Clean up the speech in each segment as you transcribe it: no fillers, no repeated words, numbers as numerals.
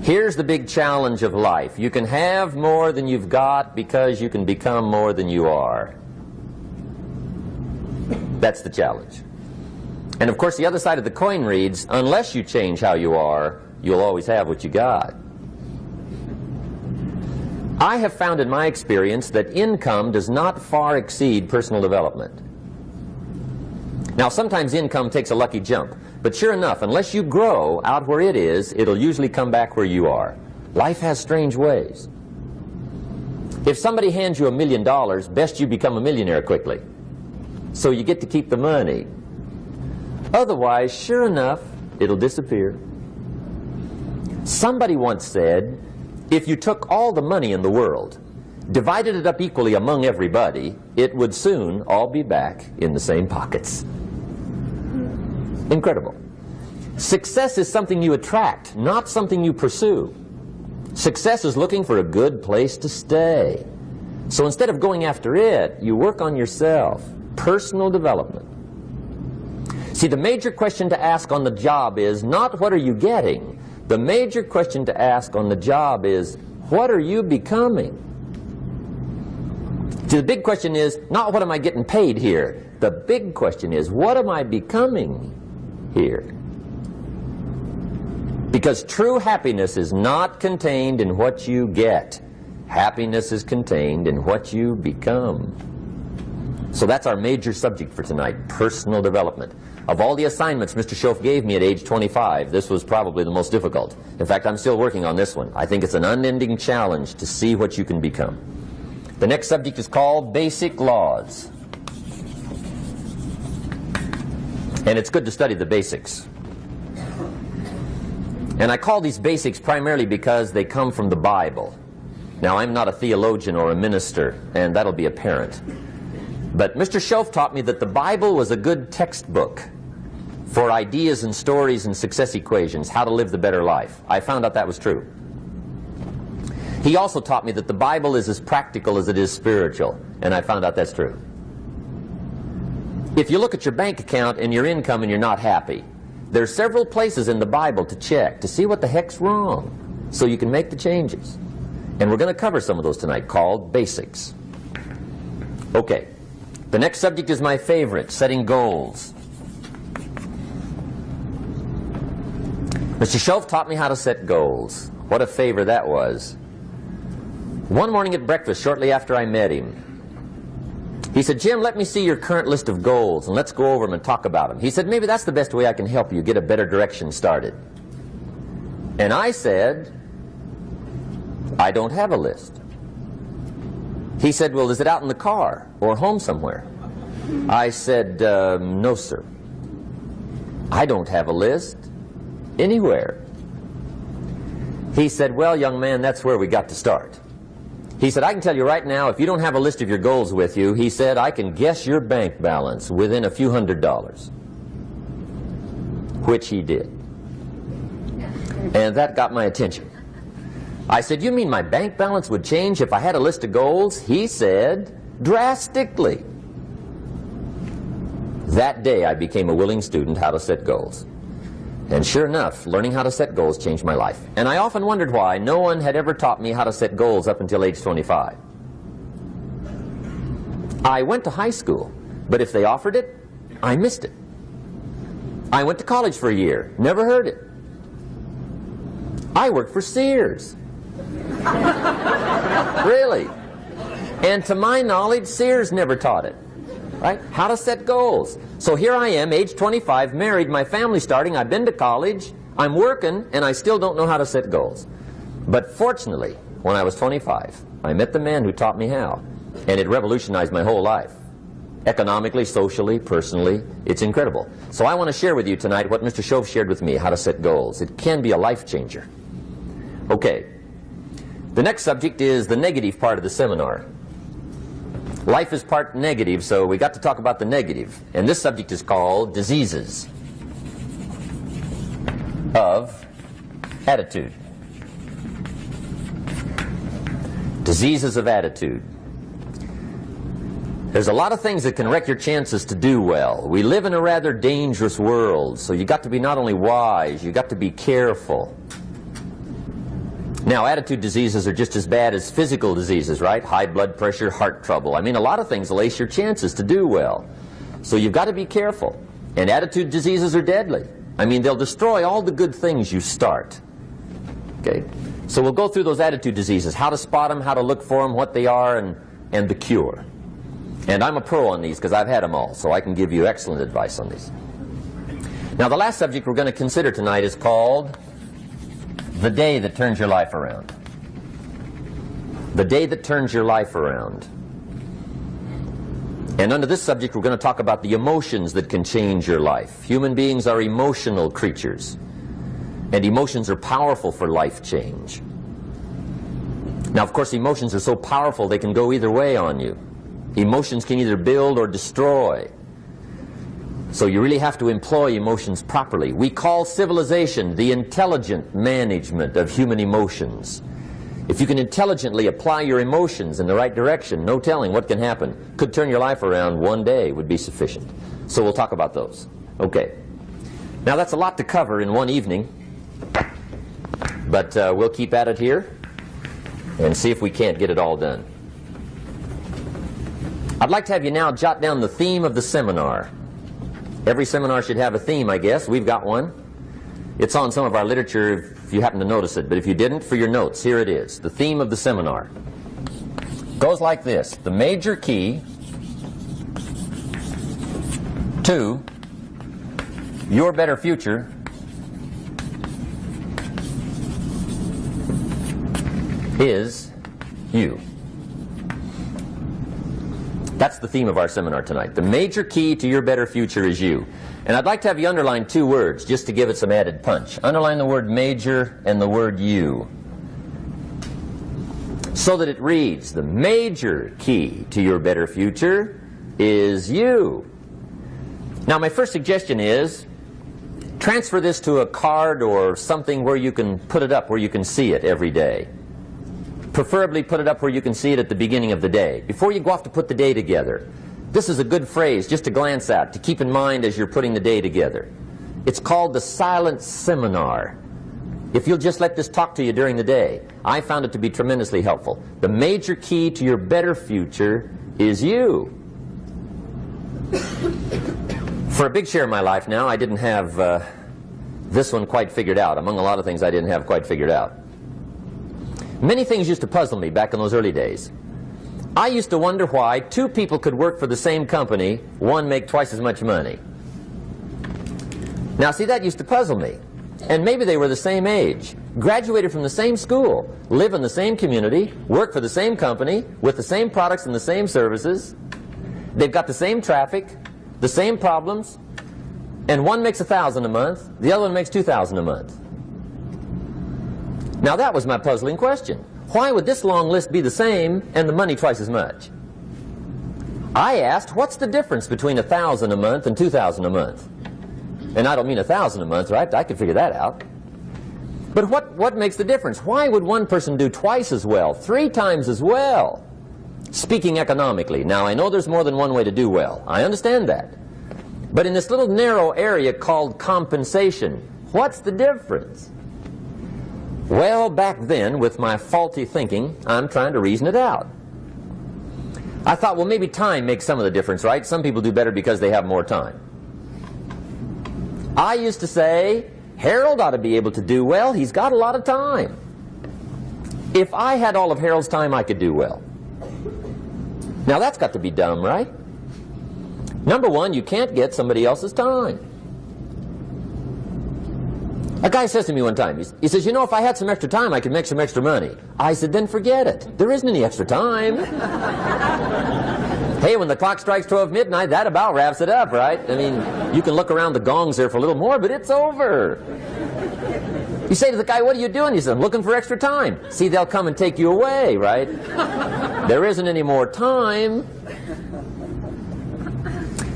Here's the big challenge of life. You can have more than you've got because you can become more than you are. That's the challenge. And of course the other side of the coin reads, unless you change how you are, you'll always have what you got. I have found in my experience that income does not far exceed personal development. Now sometimes income takes a lucky jump, but sure enough, unless you grow out where it is, it'll usually come back where you are. Life has strange ways. If somebody hands you $1 million, best you become a millionaire quickly, so you get to keep the money. Otherwise, sure enough, it'll disappear. Somebody once said, if you took all the money in the world, divided it up equally among everybody, it would soon all be back in the same pockets. Incredible. Success is something you attract, not something you pursue. Success is looking for a good place to stay. So instead of going after it, you work on yourself. Personal development. See, the major question to ask on the job is not what are you getting. The major question to ask on the job is what are you becoming? See, the big question is not what am I getting paid here. The big question is what am I becoming here? Because true happiness is not contained in what you get. Happiness is contained in what you become. So that's our major subject for tonight, personal development. Of all the assignments Mr. Schoaf gave me at age 25, this was probably the most difficult. In fact, I'm still working on this one. I think it's an unending challenge to see what you can become. The next subject is called Basic Laws. And it's good to study the basics. And I call these basics primarily because they come from the Bible. Now, I'm not a theologian or a minister, and that'll be apparent. But Mr. Schoaf taught me that the Bible was a good textbook for ideas and stories and success equations, how to live the better life. I found out that was true. He also taught me that the Bible is as practical as it is spiritual, and I found out that's true. If you look at your bank account and your income and you're not happy, there are several places in the Bible to check to see what the heck's wrong so you can make the changes. And we're going to cover some of those tonight, called basics. Okay. The next subject is my favorite, setting goals. Mr. Schoaf taught me how to set goals. What a favor that was. One morning at breakfast, shortly after I met him, he said, Jim, let me see your current list of goals and let's go over them and talk about them. He said, maybe that's the best way I can help you get a better direction started. And I said, I don't have a list. He said, well, is it out in the car or home somewhere? I said, no, sir. I don't have a list anywhere. He said, well, young man, that's where we got to start. He said, I can tell you right now, if you don't have a list of your goals with you, he said, I can guess your bank balance within a few $100s. Which he did. And that got my attention. I said, you mean my bank balance would change if I had a list of goals? He said, drastically. That day I became a willing student how to set goals. And sure enough, learning how to set goals changed my life. And I often wondered why no one had ever taught me how to set goals up until age 25. I went to high school, but if they offered it, I missed it. I went to college for a year, never heard it. I worked for Sears. Really. And to my knowledge, Sears never taught it. Right? How to set goals. So here I am, age 25, married, my family's starting, I've been to college, I'm working, and I still don't know how to set goals. But fortunately, when I was 25, I met the man who taught me how, and it revolutionized my whole life. Economically, socially, personally, it's incredible. So I want to share with you tonight what Mr. Schoaf shared with me, how to set goals. It can be a life changer. Okay. The next subject is the negative part of the seminar. Life is part negative, so we got to talk about the negative. And this subject is called diseases of attitude. Diseases of attitude. There's a lot of things that can wreck your chances to do well. We live in a rather dangerous world, so you got to be not only wise, you got to be careful. Now, attitude diseases are just as bad as physical diseases, right? High blood pressure, heart trouble. I mean, a lot of things will ace your chances to do well. So you've got to be careful. And attitude diseases are deadly. I mean, they'll destroy all the good things you start. Okay? So we'll go through those attitude diseases, how to spot them, how to look for them, what they are, and the cure. And I'm a pro on these because I've had them all, so I can give you excellent advice on these. Now, the last subject we're going to consider tonight is called the day that turns your life around. The day that turns your life around. And under this subject, we're going to talk about the emotions that can change your life. Human beings are emotional creatures, and emotions are powerful for life change. Now, of course, emotions are so powerful they can go either way on you. Emotions can either build or destroy. So you really have to employ emotions properly. We call civilization the intelligent management of human emotions. If you can intelligently apply your emotions in the right direction, no telling what can happen. Could turn your life around one day would be sufficient. So we'll talk about those. Okay. Now that's a lot to cover in one evening, but we'll keep at it here and see if we can't get it all done. I'd like to have you now jot down the theme of the seminar. Every seminar should have a theme, I guess. We've got one. It's on some of our literature if you happen to notice it, but if you didn't, for your notes, here it is. The theme of the seminar goes like this: the major key to your better future is you. That's the theme of our seminar tonight. The major key to your better future is you. And I'd like to have you underline two words just to give it some added punch. Underline the word major and the word you, so that it reads, the major key to your better future is you. Now, my first suggestion is transfer this to a card or something where you can put it up, where you can see it every day. Preferably put it up where you can see it at the beginning of the day, before you go off to put the day together. This is a good phrase just to glance at, to keep in mind as you're putting the day together. It's called the silent seminar. If you'll just let this talk to you during the day, I found it to be tremendously helpful. The major key to your better future is you. For a big share of my life now, I didn't have this one quite figured out, among a lot of things I didn't have quite figured out. Many things used to puzzle me back in those early days. I used to wonder why two people could work for the same company, one make twice as much money. Now, see, that used to puzzle me. And maybe they were the same age, graduated from the same school, live in the same community, work for the same company, with the same products and the same services. They've got the same traffic, the same problems, and one makes $1,000 a month, the other one makes $2,000 a month. Now that was my puzzling question. Why would this long list be the same and the money twice as much? I asked, what's the difference between $1,000 a month and $2,000 a month? And I don't mean $1,000 a month, right? I could figure that out. But what makes the difference? Why would one person do twice as well, 3 times as well? Speaking economically. Now, I know there's more than one way to do well. I understand that. But in this little narrow area called compensation, what's the difference? Well, back then, with my faulty thinking, I'm trying to reason it out. I thought, well, maybe time makes some of the difference, right? Some people do better because they have more time. I used to say, Harold ought to be able to do well. He's got a lot of time. If I had all of Harold's time, I could do well. Now, that's got to be dumb, right? Number one, you can't get somebody else's time. A guy says to me one time, he says, you know, if I had some extra time, I could make some extra money. I said, then forget it. There isn't any extra time. Hey, when the clock strikes 12 midnight, that about wraps it up, right? I mean, you can look around the gongs there for a little more, but it's over. You say to the guy, what are you doing? He says, I'm looking for extra time. See, they'll come and take you away, right? There isn't any more time.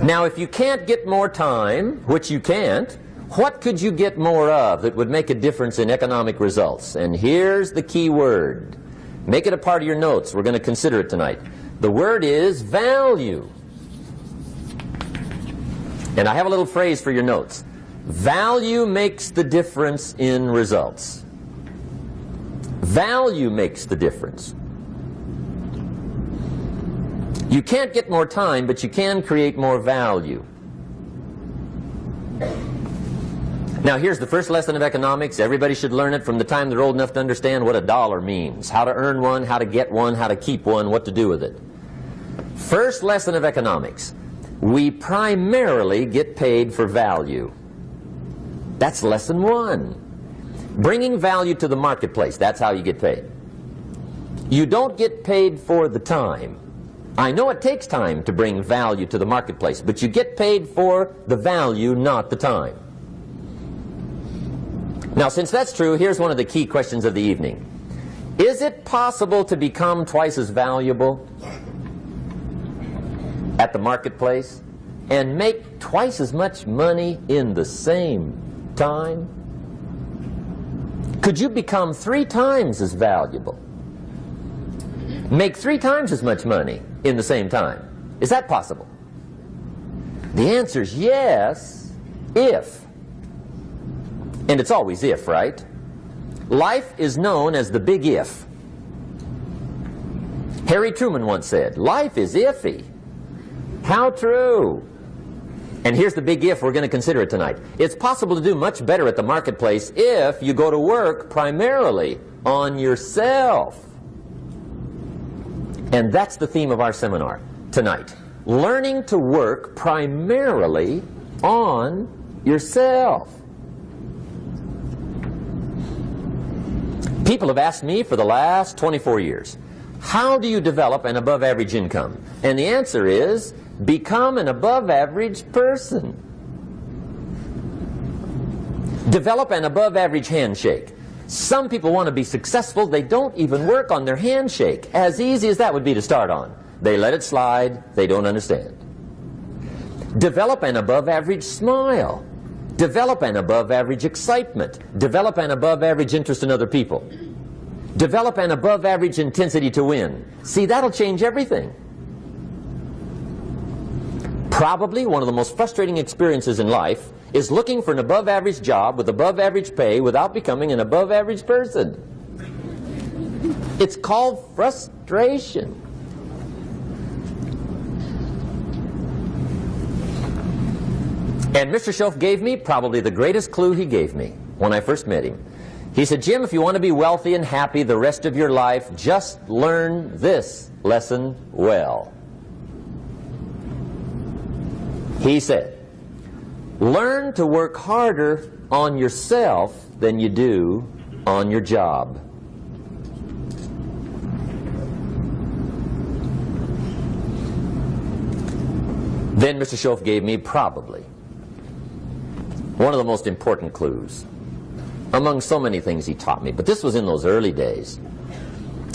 Now, if you can't get more time, which you can't, what could you get more of that would make a difference in economic results? And here's the key word. Make it a part of your notes. We're going to consider it tonight. The word is value. And I have a little phrase for your notes. Value makes the difference in results. Value makes the difference. You can't get more time, but you can create more value. Now here's the first lesson of economics. Everybody should learn it from the time they're old enough to understand what a dollar means. How to earn one, how to get one, how to keep one, what to do with it. First lesson of economics. We primarily get paid for value. That's lesson one. Bringing value to the marketplace, that's how you get paid. You don't get paid for the time. I know it takes time to bring value to the marketplace, but you get paid for the value, not the time. Now, since that's true, here's one of the key questions of the evening. Is it possible to become twice as valuable at the marketplace and make twice as much money in the same time? Could you become 3 times as valuable? Make 3 times as much money in the same time? Is that possible? The answer is yes, if. And it's always if, right? Life is known as the big if. Harry Truman once said, life is iffy. How true. And here's the big if, we're going to consider it tonight. It's possible to do much better at the marketplace if you go to work primarily on yourself. And that's the theme of our seminar tonight. Learning to work primarily on yourself. People have asked me for the last 24 years, how do you develop an above-average income? And the answer is, become an above-average person. Develop an above-average handshake. Some people want to be successful, they don't even work on their handshake. As easy as that would be to start on. They let it slide, they don't understand. Develop an above-average smile. Develop an above-average excitement. Develop an above-average interest in other people. Develop an above-average intensity to win. See, that'll change everything. Probably one of the most frustrating experiences in life is looking for an above-average job with above-average pay without becoming an above-average person. It's called frustration. And Mr. Schoaf gave me probably the greatest clue he gave me when I first met him. He said, Jim, if you want to be wealthy and happy the rest of your life, just learn this lesson well. He said, learn to work harder on yourself than you do on your job. Then Mr. Schoaf gave me probably one of the most important clues among so many things he taught me, but this was in those early days.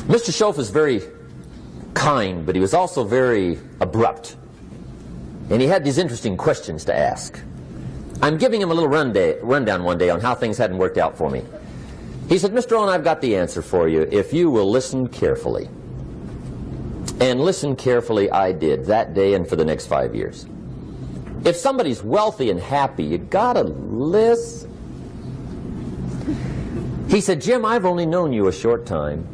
Mr. Schoaf was very kind, but he was also very abrupt. And he had these interesting questions to ask. I'm giving him a little rundown one day on how things hadn't worked out for me. He said, Mr. Owen, I've got the answer for you if you will listen carefully. And listen carefully I did that day and for the next 5 years. If somebody's wealthy and happy, you gotta listen. He said, Jim, I've only known you a short time.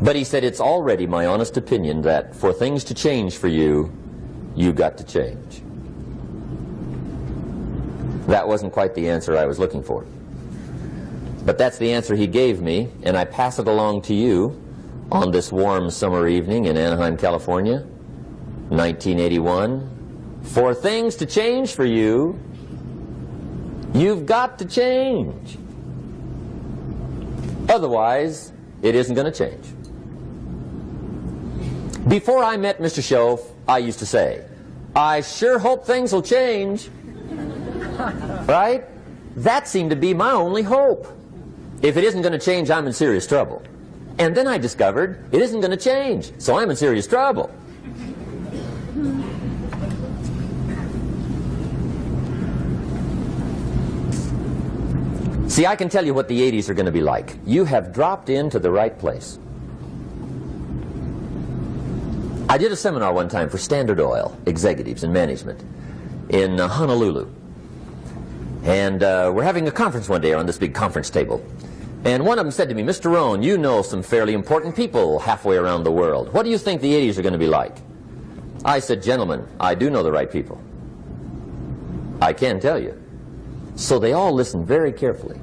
But he said, it's already my honest opinion that for things to change for you, you got to change. That wasn't quite the answer I was looking for. But that's the answer he gave me, and I pass it along to you on this warm summer evening in Anaheim, California, 1981. For things to change for you, you've got to change. Otherwise, it isn't going to change. Before I met Mr. Schoaf, I used to say, I sure hope things will change. Right? That seemed to be my only hope. If it isn't going to change, I'm in serious trouble. And then I discovered it isn't going to change, so I'm in serious trouble. See, I can tell you what the 80s are going to be like. You have dropped into the right place. I did a seminar one time for Standard Oil executives and management in Honolulu. And we're having a conference one day on this big conference table. And one of them said to me, Mr. Rohn, you know some fairly important people halfway around the world. What do you think the 80s are going to be like? I said, gentlemen, I do know the right people. I can tell you. So they all listened very carefully.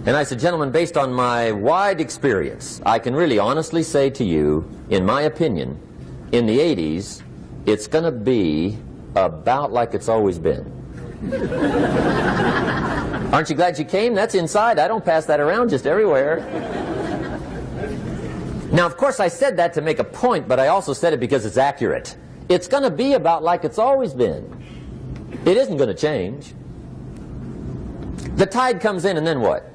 And I said, gentlemen, based on my wide experience, I can really honestly say to you, in my opinion, in the 80s, it's going to be about like it's always been. Aren't you glad you came? That's inside. I don't pass that around just everywhere. Now, of course, I said that to make a point, but I also said it because it's accurate. It's going to be about like it's always been. It isn't going to change. The tide comes in, and then what?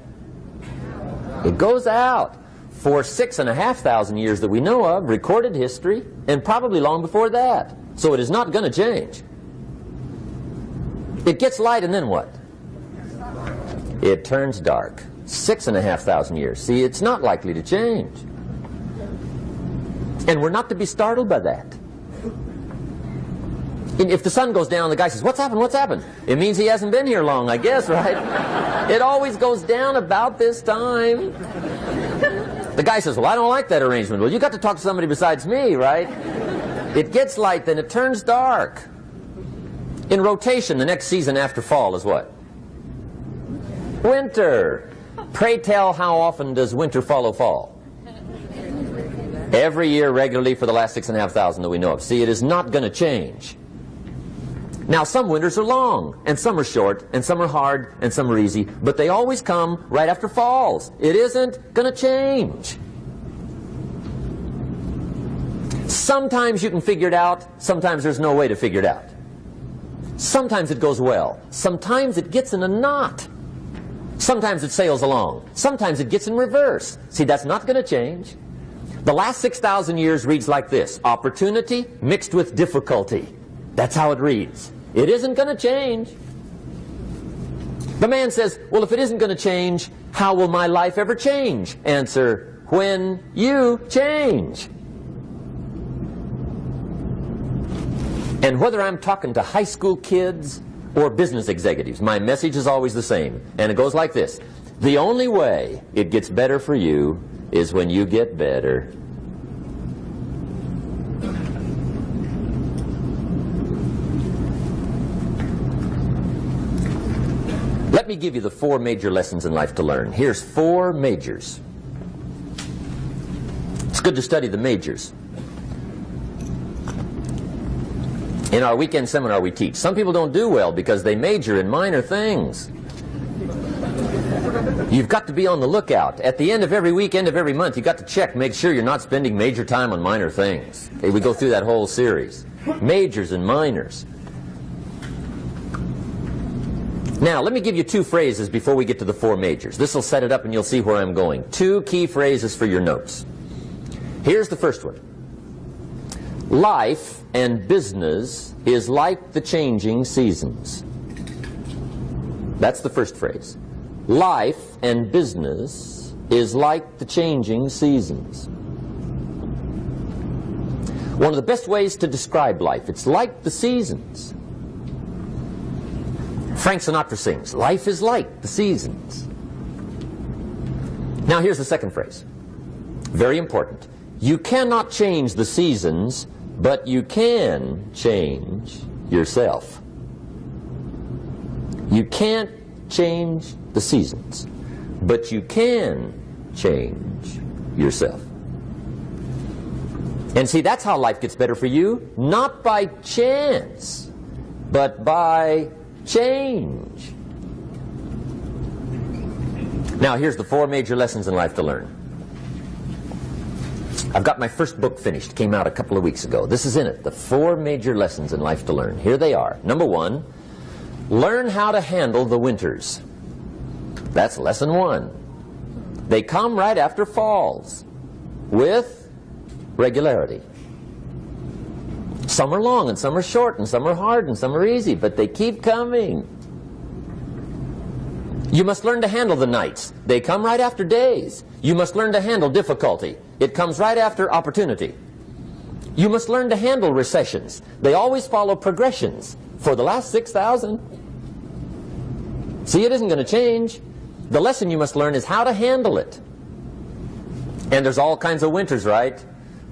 It goes out. For 6,500 years that we know of, recorded history, and probably long before that. So it is not going to change. It gets light, and then what? It turns dark. 6,500 years. See, it's not likely to change. And we're not to be startled by that. And if the sun goes down, the guy says, what's happened, what's happened? It means he hasn't been here long, I guess, right? It always goes down about this time. The guy says, well, I don't like that arrangement. Well, you got to talk to somebody besides me, right? It gets light, then it turns dark. In rotation, the next season after fall is what? Winter. Pray tell, how often does winter follow fall? Every year regularly for the last 6,500 that we know of. See, it is not going to change. Now, some winters are long, and some are short, and some are hard, and some are easy, but they always come right after falls. It isn't going to change. Sometimes you can figure it out, sometimes there's no way to figure it out. Sometimes it goes well, sometimes it gets in a knot. Sometimes it sails along, sometimes it gets in reverse. See, that's not going to change. The last 6,000 years reads like this: opportunity mixed with difficulty. That's how it reads. It isn't going to change. The man says, well, if it isn't going to change, how will my life ever change? Answer, when you change. And whether I'm talking to high school kids or business executives, my message is always the same. And it goes like this: the only way it gets better for you is when you get better. Let me give you the 4 major lessons in life to learn. Here's 4 majors. It's good to study the majors. In our weekend seminar we teach. Some people don't do well because they major in minor things. You've got to be on the lookout. At the end of every week, end of every month, you've got to check, make sure you're not spending major time on minor things. Okay, we go through that whole series. Majors and minors. Now, let me give you 2 phrases before we get to the 4 majors. This will set it up and you'll see where I'm going. 2 key phrases for your notes. Here's the first one. Life and business is like the changing seasons. That's the first phrase. Life and business is like the changing seasons. One of the best ways to describe life, it's like the seasons. Frank Sinatra sings, life is like the seasons. Now here's the second phrase. Very important. You cannot change the seasons, but you can change yourself. You can't change the seasons, but you can change yourself. And see, that's how life gets better for you, not by chance, but by change. Now, here's the 4 major lessons in life to learn. I've got my first book finished. Came out a couple of weeks ago. This is in it. The 4 major lessons in life to learn. Here they are. Number 1, learn how to handle the winters. That's lesson 1. They come right after falls with regularity. Some are long and some are short and some are hard and some are easy, but they keep coming. You must learn to handle the nights. They come right after days. You must learn to handle difficulty. It comes right after opportunity. You must learn to handle recessions. They always follow progressions. For the last 6,000. See, it isn't going to change. The lesson you must learn is how to handle it. And there's all kinds of winters, right?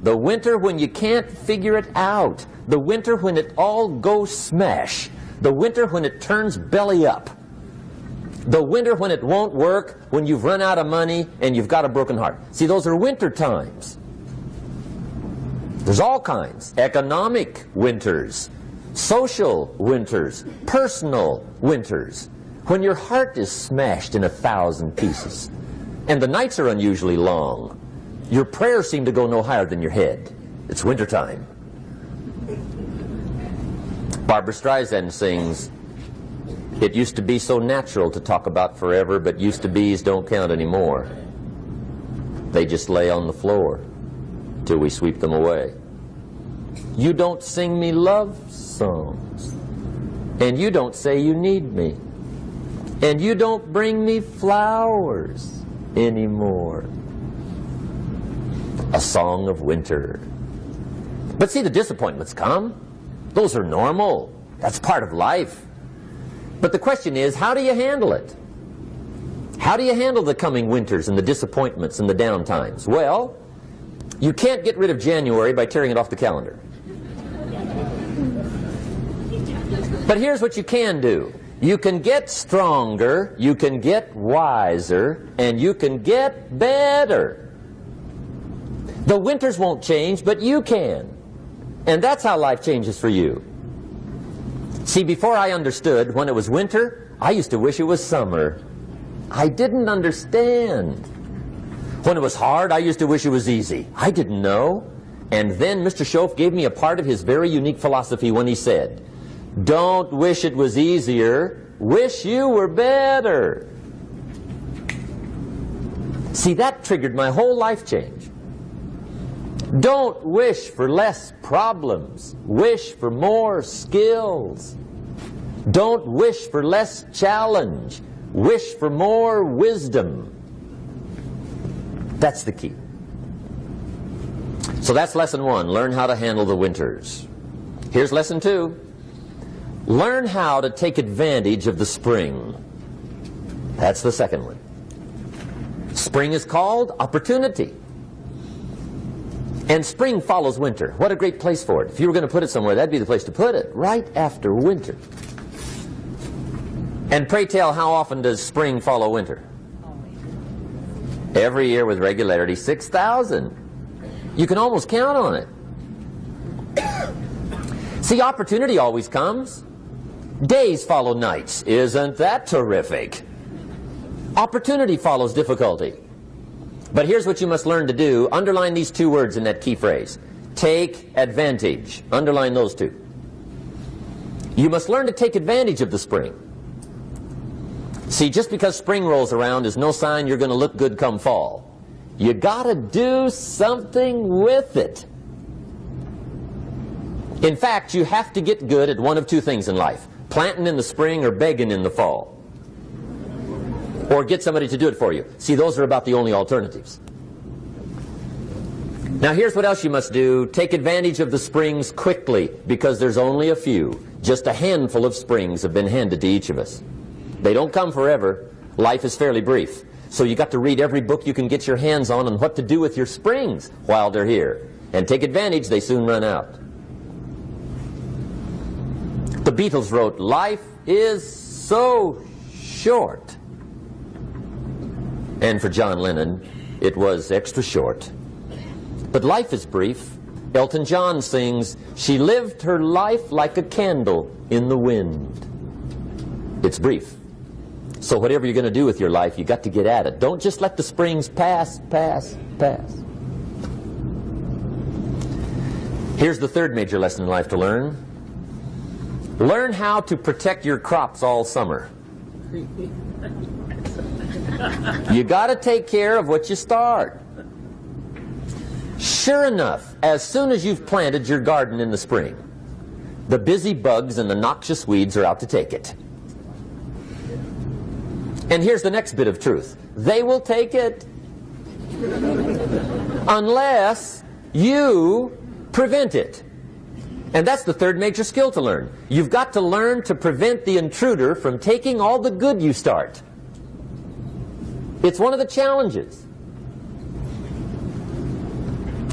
The winter when you can't figure it out. The winter when it all goes smash. The winter when it turns belly up. The winter when it won't work, when you've run out of money and you've got a broken heart. See, those are winter times. There's all kinds. Economic winters, social winters, personal winters. When your heart is smashed in 1,000 pieces and the nights are unusually long, your prayers seem to go no higher than your head. It's wintertime. Barbara Streisand sings, "It used to be so natural to talk about forever, but used to be's don't count anymore. They just lay on the floor till we sweep them away. You don't sing me love songs, and you don't say you need me, and you don't bring me flowers anymore." A song of winter. But see, the disappointments come. Those are normal. That's part of life. But the question is, how do you handle it? How do you handle the coming winters and the disappointments and the down times? Well, you can't get rid of January by tearing it off the calendar. But here's what you can do. You can get stronger, you can get wiser, and you can get better. The winters won't change, but you can. And that's how life changes for you. See, before I understood, when it was winter, I used to wish it was summer. I didn't understand. When it was hard, I used to wish it was easy. I didn't know. And then Mr. Schoaf gave me a part of his very unique philosophy when he said, "Don't wish it was easier, wish you were better." See, that triggered my whole life change. Don't wish for less problems, wish for more skills. Don't wish for less challenge, wish for more wisdom. That's the key. So that's lesson 1, learn how to handle the winters. Here's lesson 2, learn how to take advantage of the spring. That's the second one. Spring is called opportunity. And spring follows winter. What a great place for it. If you were going to put it somewhere, that'd be the place to put it, right after winter. And pray tell, how often does spring follow winter? Every year with regularity, 6,000. You can almost count on it. See, opportunity always comes. Days follow nights. Isn't that terrific? Opportunity follows difficulty. But here's what you must learn to do. Underline these 2 words in that key phrase. Take advantage. Underline those 2. You must learn to take advantage of the spring. See, just because spring rolls around is no sign you're going to look good come fall. You got to do something with it. In fact, you have to get good at one of 2 things in life. Planting in the spring or begging in the fall. Or get somebody to do it for you. See, those are about the only alternatives. Now here's what else you must do. Take advantage of the springs quickly, because there's only a few. Just a handful of springs have been handed to each of us. They don't come forever. Life is fairly brief. So you got to read every book you can get your hands on what to do with your springs while they're here. And take advantage, they soon run out. The Beatles wrote, "Life is so short." And for John Lennon, it was extra short. But life is brief. Elton John sings, "She lived her life like a candle in the wind." It's brief. So whatever you're going to do with your life, you got to get at it. Don't just let the springs pass. Here's the third major lesson in life to learn. Learn how to protect your crops all summer. You got to take care of what you start. Sure enough, as soon as you've planted your garden in the spring, the busy bugs and the noxious weeds are out to take it. And here's the next bit of truth. They will take it unless you prevent it. And that's the third major skill to learn. You've got to learn to prevent the intruder from taking all the good you start. It's one of the challenges.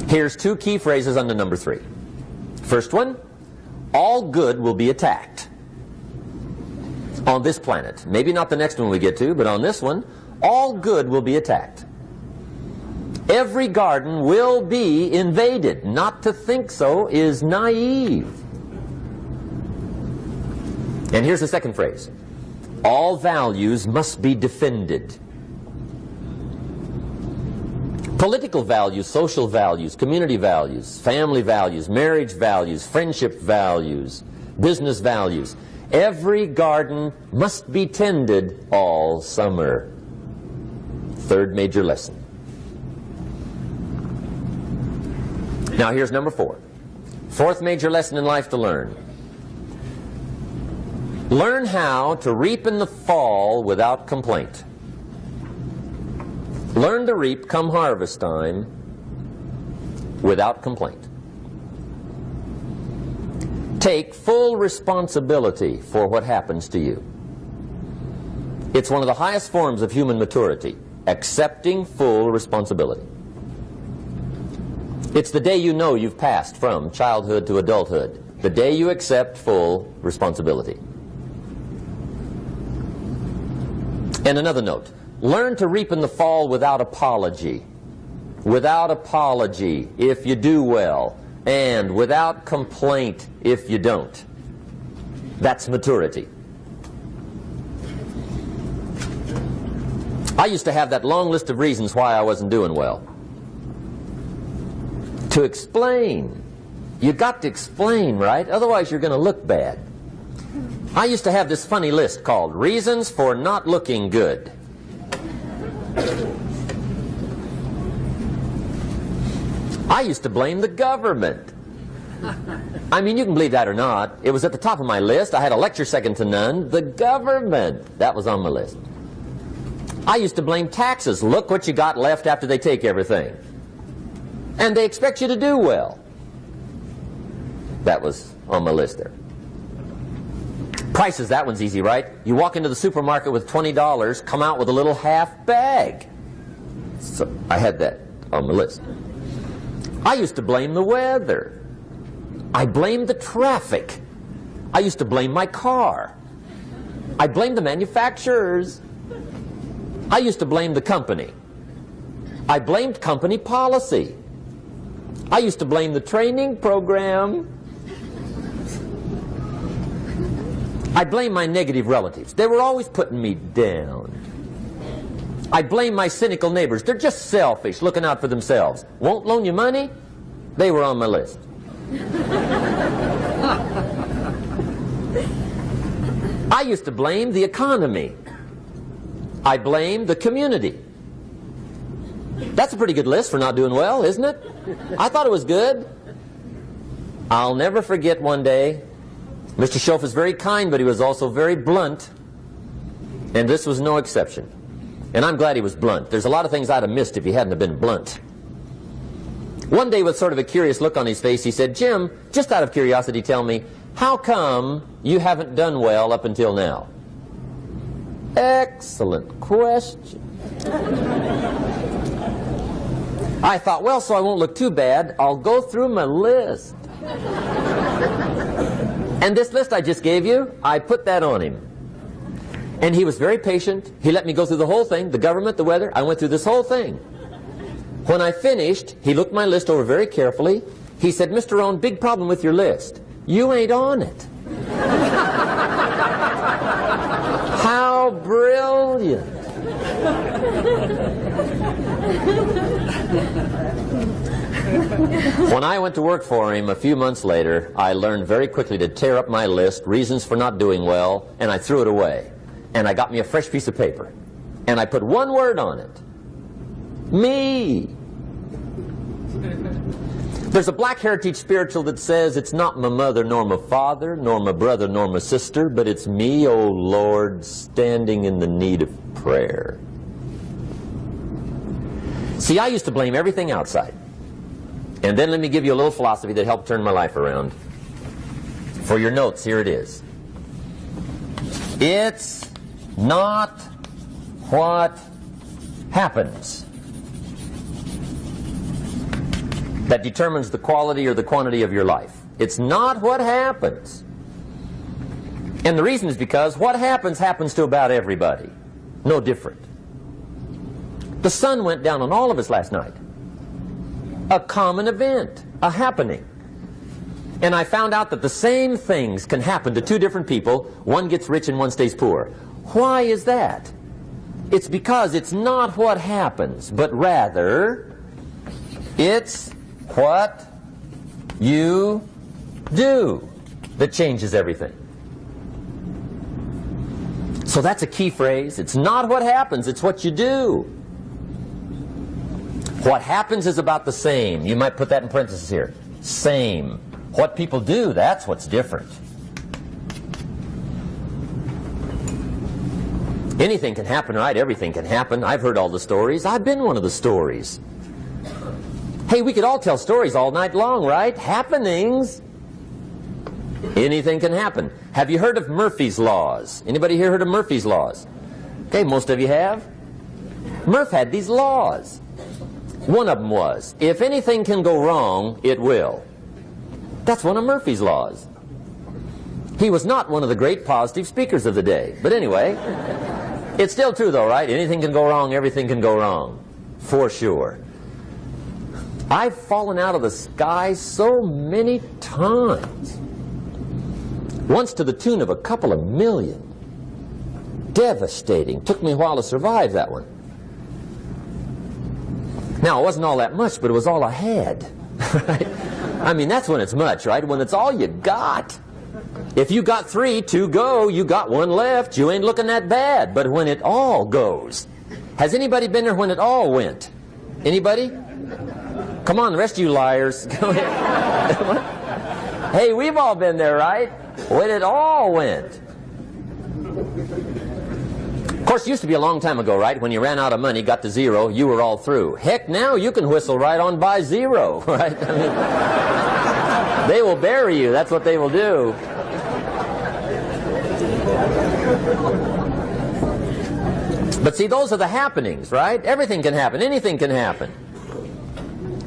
Here's two key phrases under number 3. First one, all good will be attacked on this planet. Maybe not the next one we get to, but on this one, all good will be attacked. Every garden will be invaded. Not to think so is naive. And here's the second phrase. All values must be defended. Political values, social values, community values, family values, marriage values, friendship values, business values. Every garden must be tended all summer. Third major lesson. Now here's number 4. Fourth major lesson in life to learn. Learn how to reap in the fall without complaint. Learn to reap come harvest time without complaint. Take full responsibility for what happens to you. It's one of the highest forms of human maturity, accepting full responsibility. It's the day you know you've passed from childhood to adulthood, the day you accept full responsibility. And another note, learn to reap in the fall without apology. Without apology if you do well, and without complaint if you don't. That's maturity. I used to have that long list of reasons why I wasn't doing well. To explain. You got to explain, right? Otherwise you're going to look bad. I used to have this funny list called Reasons for Not Looking Good. I used to blame the government. I mean, you can believe that or not. It was at the top of my list. I had a lecture second to none. The government. That was on my list. I used to blame taxes. Look what you got left after they take everything. And they expect you to do well. That was on my list there. Prices, that one's easy, right? You walk into the supermarket with $20, come out with a little half bag. So I had that on my list. I used to blame the weather. I blamed the traffic. I used to blame my car. I blamed the manufacturers. I used to blame the company. I blamed company policy. I used to blame the training program. I blame my negative relatives. They were always putting me down. I blame my cynical neighbors. They're just selfish, looking out for themselves. Won't loan you money? They were on my list. I used to blame the economy. I blamed the community. That's a pretty good list for not doing well, isn't it? I thought it was good. I'll never forget one day, Mr. Schoaf was very kind, but he was also very blunt. And this was no exception. And I'm glad he was blunt. There's a lot of things I'd have missed if he hadn't have been blunt. One day, with sort of a curious look on his face, he said, "Jim, just out of curiosity, tell me, how come you haven't done well up until now?" Excellent question. I thought, well, so I won't look too bad, I'll go through my list. And this list I just gave you, I put that on him. And he was very patient. He let me go through the whole thing, the government, the weather. I went through this whole thing. When I finished, he looked my list over very carefully. He said, "Mr. Rohn, big problem with your list. You ain't on it." How brilliant. When I went to work for him a few months later, I learned very quickly to tear up my list, reasons for not doing well, and I threw it away. And I got me a fresh piece of paper. And I put one word on it. Me. There's a Black Heritage spiritual that says, "It's not my mother nor my father, nor my brother nor my sister, but it's me, O Lord, standing in the need of prayer." See, I used to blame everything outside. And then let me give you a little philosophy that helped turn my life around. For your notes, here it is. It's not what happens that determines the quality or the quantity of your life. It's not what happens. And the reason is because what happens happens to about everybody. No different. The sun went down on all of us last night. A common event, a happening. And I found out that the same things can happen to two different people. One gets rich and one stays poor. Why is that? It's because it's not what happens, but rather it's what you do that changes everything. So that's a key phrase. It's not what happens, it's what you do. What happens is about the same. You might put that in parentheses here. Same. What people do, that's what's different. Anything can happen, right? Everything can happen. I've heard all the stories. I've been one of the stories. Hey, we could all tell stories all night long, right? Happenings. Anything can happen. Have you heard of Murphy's Laws? Anybody here heard of Murphy's Laws? Okay, most of you have. Murph had these laws. One of them was, if anything can go wrong, it will. That's one of Murphy's Laws. He was not one of the great positive speakers of the day. But anyway, it's still true though, right? Anything can go wrong, everything can go wrong. For sure. I've fallen out of the sky so many times. Once to the tune of a couple of million. Devastating. Took me a while to survive that one. Now, it wasn't all that much, but it was all I had. Right? I mean, that's when it's much, right? When it's all you got. If you got 3, 2 go, you got 1 left, you ain't looking that bad. But when it all goes. Has anybody been there when it all went? Anybody? Come on, the rest of you liars. Go ahead. Hey, we've all been there, right? When it all went. Of course, it used to be a long time ago, right? When you ran out of money, got to 0, you were all through. Heck, now you can whistle right on by 0, right? I mean, they will bury you. That's what they will do. But see, those are the happenings, right? Everything can happen. Anything can happen.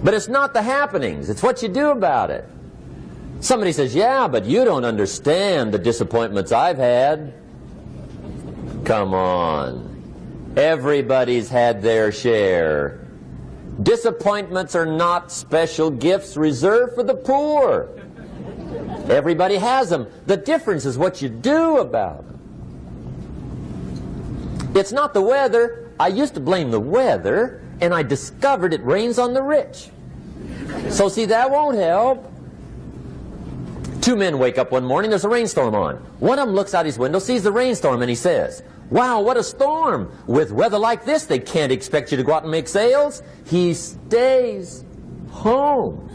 But it's not the happenings. It's what you do about it. Somebody says, yeah, but you don't understand the disappointments I've had. Come on. Everybody's had their share. Disappointments are not special gifts reserved for the poor. Everybody has them. The difference is what you do about them. It's not the weather. I used to blame the weather, and I discovered it rains on the rich. So see, that won't help. 2 men wake up one morning, there's a rainstorm on. One of them looks out his window, sees the rainstorm, and he says, wow, what a storm. With weather like this, they can't expect you to go out and make sales. He stays home.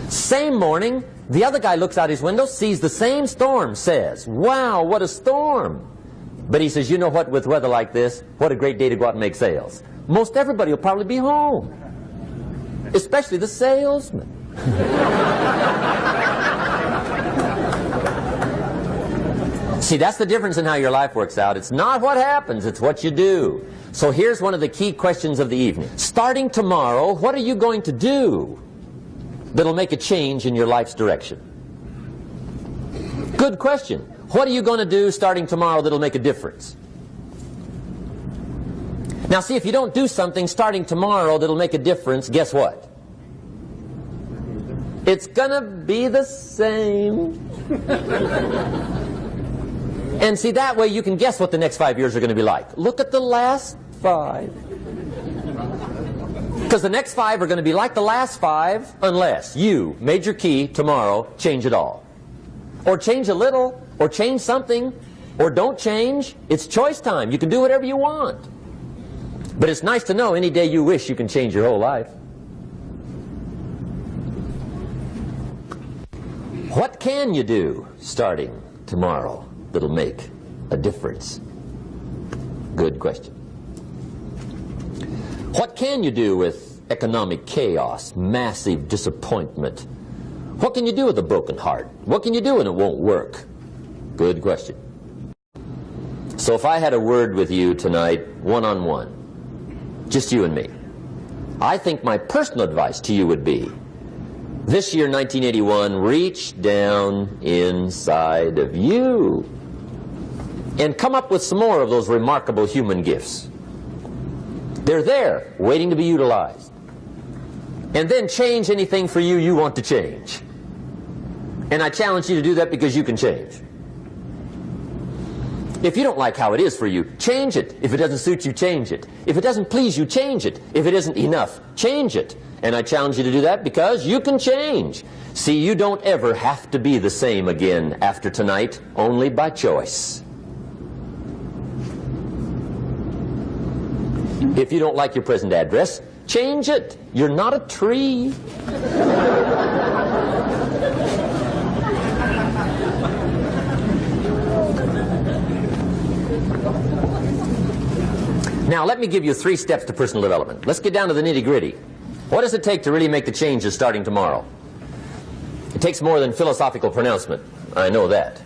Same morning, the other guy looks out his window, sees the same storm, says, wow, what a storm. But he says, you know what, with weather like this, what a great day to go out and make sales. Most everybody will probably be home. Especially the salesman. See, that's the difference in how your life works out. It's not what happens, it's what you do. So here's one of the key questions of the evening. Starting tomorrow, what are you going to do that'll make a change in your life's direction? Good question. What are you going to do starting tomorrow that'll make a difference? Now see, if you don't do something starting tomorrow that'll make a difference, guess what? It's gonna be the same. And see, that way you can guess what the next 5 years are going to be like. Look at the last 5. Because the next 5 are going to be like the last 5 unless you, major key, tomorrow, change it all. Or change a little, or change something, or don't change. It's choice time. You can do whatever you want. But it's nice to know any day you wish you can change your whole life. What can you do starting tomorrow that'll make a difference? Good question. What can you do with economic chaos, massive disappointment? What can you do with a broken heart? What can you do when it won't work? Good question. So if I had a word with you tonight, one-on-one, just you and me. I think my personal advice to you would be, this year, 1981, reach down inside of you and come up with some more of those remarkable human gifts. They're there, waiting to be utilized. And then change anything for you you want to change. And I challenge you to do that because you can change. If you don't like how it is for you, change it. If it doesn't suit you, change it. If it doesn't please you, change it. If it isn't enough, change it. And I challenge you to do that because you can change. See, you don't ever have to be the same again after tonight, only by choice. If you don't like your present address, change it. You're not a tree. Now, let me give you 3 steps to personal development. Let's get down to the nitty-gritty. What does it take to really make the changes starting tomorrow? It takes more than philosophical pronouncement. I know that.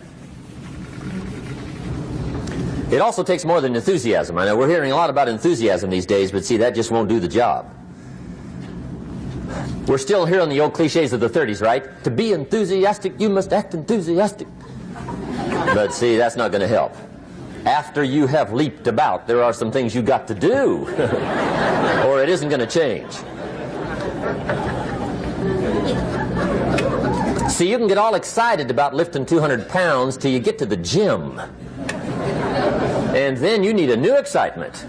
It also takes more than enthusiasm. I know we're hearing a lot about enthusiasm these days, but see, that just won't do the job. We're still hearing the old cliches of the 30s, right? To be enthusiastic, you must act enthusiastic. But see, that's not going to help. After you have leaped about, there are some things you got to do, or it isn't going to change. See, you can get all excited about lifting 200 pounds till you get to the gym. And then you need a new excitement.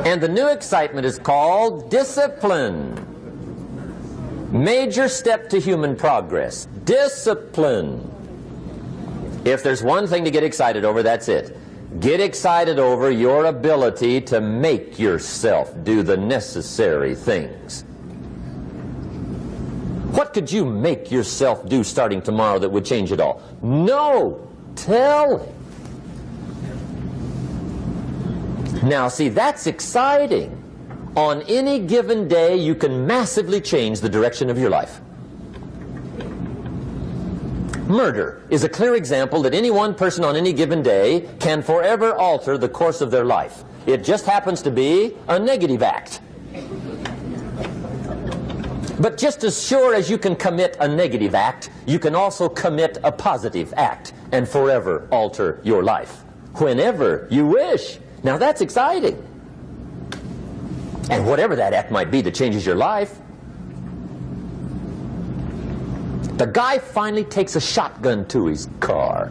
And the new excitement is called discipline. Major step to human progress. Discipline. If there's one thing to get excited over, that's it. Get excited over your ability to make yourself do the necessary things. What could you make yourself do starting tomorrow that would change it all? No! Tell him. Now, see, that's exciting. On any given day, you can massively change the direction of your life. Murder is a clear example that any one person on any given day can forever alter the course of their life. It just happens to be a negative act. But just as sure as you can commit a negative act, you can also commit a positive act and forever alter your life, whenever you wish. Now that's exciting. And whatever that act might be that changes your life. The guy finally takes a shotgun to his car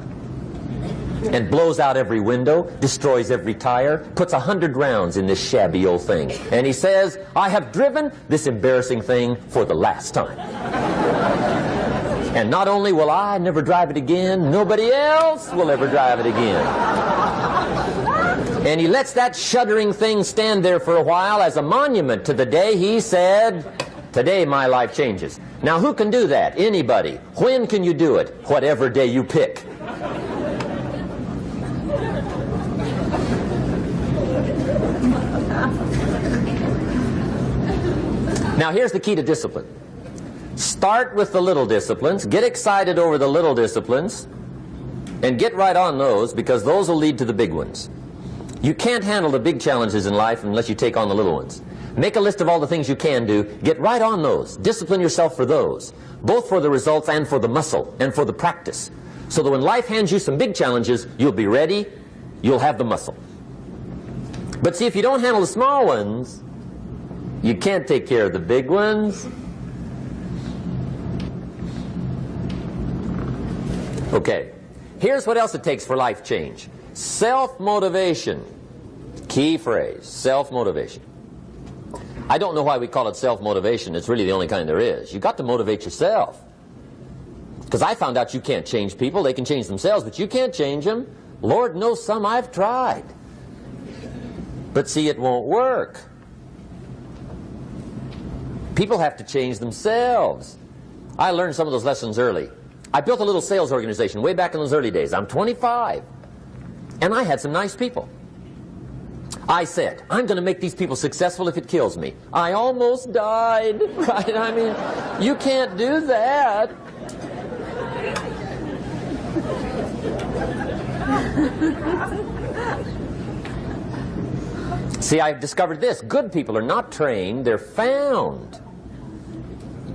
and blows out every window, destroys every tire, puts 100 rounds in this shabby old thing. And he says, I have driven this embarrassing thing for the last time. And not only will I never drive it again, nobody else will ever drive it again. And he lets that shuddering thing stand there for a while as a monument to the day he said, today my life changes. Now who can do that? Anybody. When can you do it? Whatever day you pick. Now here's the key to discipline. Start with the little disciplines, get excited over the little disciplines, and get right on those, because those will lead to the big ones. You can't handle the big challenges in life unless you take on the little ones. Make a list of all the things you can do, get right on those, discipline yourself for those, both for the results and for the muscle and for the practice, so that when life hands you some big challenges, you'll be ready, you'll have the muscle. But see, if you don't handle the small ones, you can't take care of the big ones. Okay, here's what else it takes for life change. Self-motivation. Key phrase, self-motivation. I don't know why we call it self-motivation. It's really the only kind there is. You've got to motivate yourself. Because I found out you can't change people. They can change themselves, but you can't change them. Lord knows some I've tried. But see, it won't work. People have to change themselves. I learned some of those lessons early. I built a little sales organization way back in those early days. I'm 25. And I had some nice people. I said, I'm going to make these people successful if it kills me. I almost died, right? I mean, you can't do that. See, I've discovered this. Good people are not trained, they're found.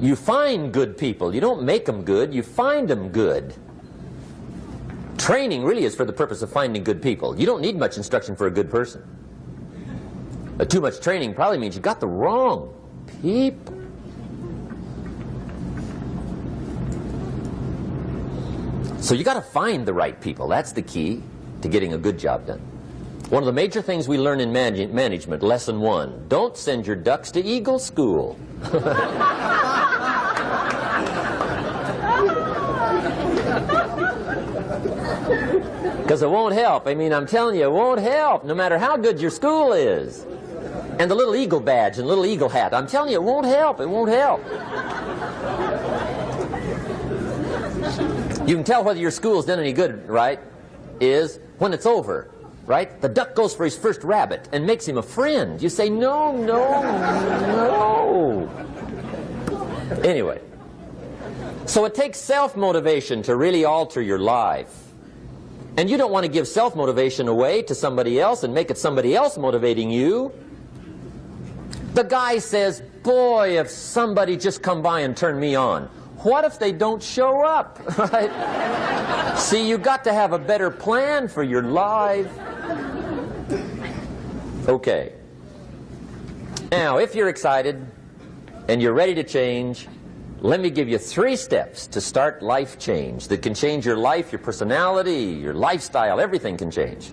You find good people. You don't make them good, you find them good. Training really is for the purpose of finding good people. You don't need much instruction for a good person. Too much training probably means you got the wrong people. So you got to find the right people. That's the key to getting a good job done. One of the major things we learn in management, lesson 1, don't send your ducks to Eagle School. Because it won't help. I mean, I'm telling you, it won't help, no matter how good your school is. And the little eagle badge and little eagle hat, I'm telling you, it won't help. It won't help. You can tell whether your school's done any good, right, is when it's over, right? The duck goes for his first rabbit and makes him a friend. You say, no, no, no. Anyway, so it takes self-motivation to really alter your life. And you don't want to give self-motivation away to somebody else and make it somebody else motivating you. The guy says, boy, if somebody just come by and turn me on. What if they don't show up, right? See, you got to have a better plan for your life. Okay. Now, if you're excited and you're ready to change, let me give you 3 steps to start life change that can change your life, your personality, your lifestyle, everything can change.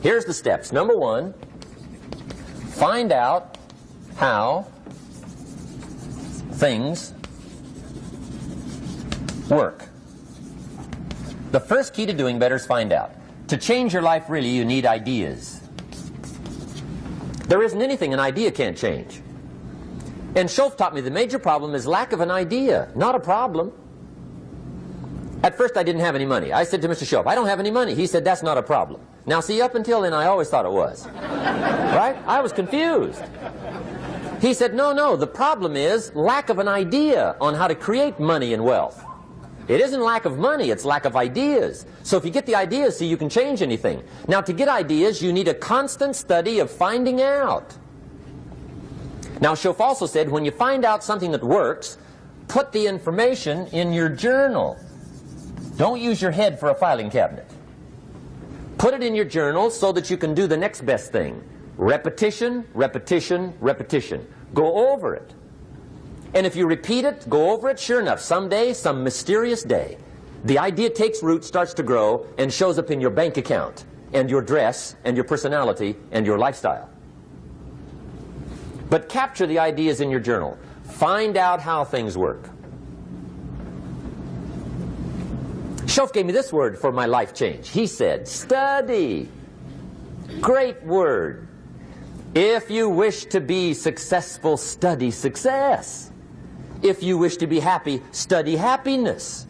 Here's the steps. Number 1, find out how things work. The first key to doing better is find out. To change your life, really, you need ideas. There isn't anything an idea can't change. And Schoaf taught me the major problem is lack of an idea, not a problem. At first I didn't have any money. I said to Mr. Schoaf, I don't have any money. He said, that's not a problem. Now see, up until then I always thought it was. Right? I was confused. He said, no, no, the problem is lack of an idea on how to create money and wealth. It isn't lack of money, it's lack of ideas. So if you get the ideas, see, you can change anything. Now to get ideas, you need a constant study of finding out. Now Schoaf also said, when you find out something that works, put the information in your journal. Don't use your head for a filing cabinet. Put it in your journal so that you can do the next best thing. Repetition, repetition, repetition. Go over it. And if you repeat it, go over it, sure enough, someday, some mysterious day, the idea takes root, starts to grow, and shows up in your bank account, and your dress, and your personality, and your lifestyle. But capture the ideas in your journal. Find out how things work. Schoaf gave me this word for my life change. He said, study. Great word. If you wish to be successful, study success. If you wish to be happy, study happiness.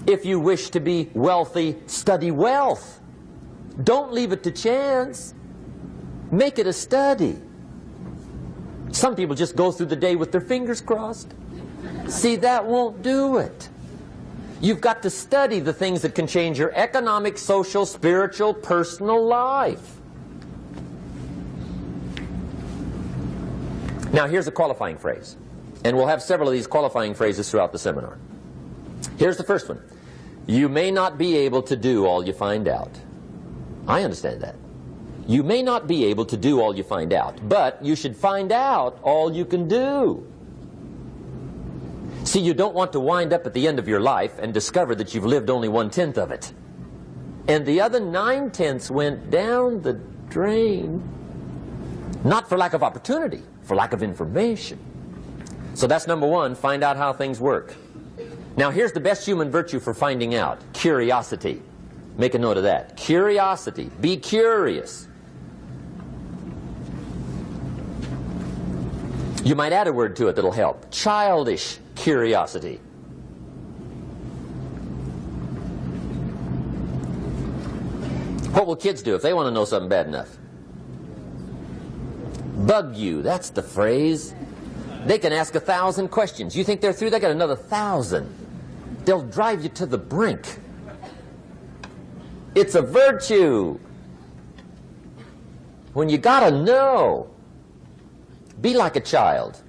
If you wish to be wealthy, study wealth. Don't leave it to chance. Make it a study. Some people just go through the day with their fingers crossed. See, that won't do it. You've got to study the things that can change your economic, social, spiritual, personal life. Now here's a qualifying phrase. And we'll have several of these qualifying phrases throughout the seminar. Here's the first one. You may not be able to do all you find out. I understand that. You may not be able to do all you find out, but you should find out all you can do. See, you don't want to wind up at the end of your life and discover that you've lived only 1/10 of it. And the other 9/10 went down the drain. Not for lack of opportunity, for lack of information. So that's number 1, find out how things work. Now here's the best human virtue for finding out. Curiosity. Make a note of that. Curiosity. Be curious. You might add a word to it that'll help. Childish curiosity. What will kids do if they want to know something bad enough? Bug you. That's the phrase. They can ask 1,000 questions. You think they're through? They got another 1,000. They'll drive you to the brink. It's a virtue. when you got to know. Be like a child.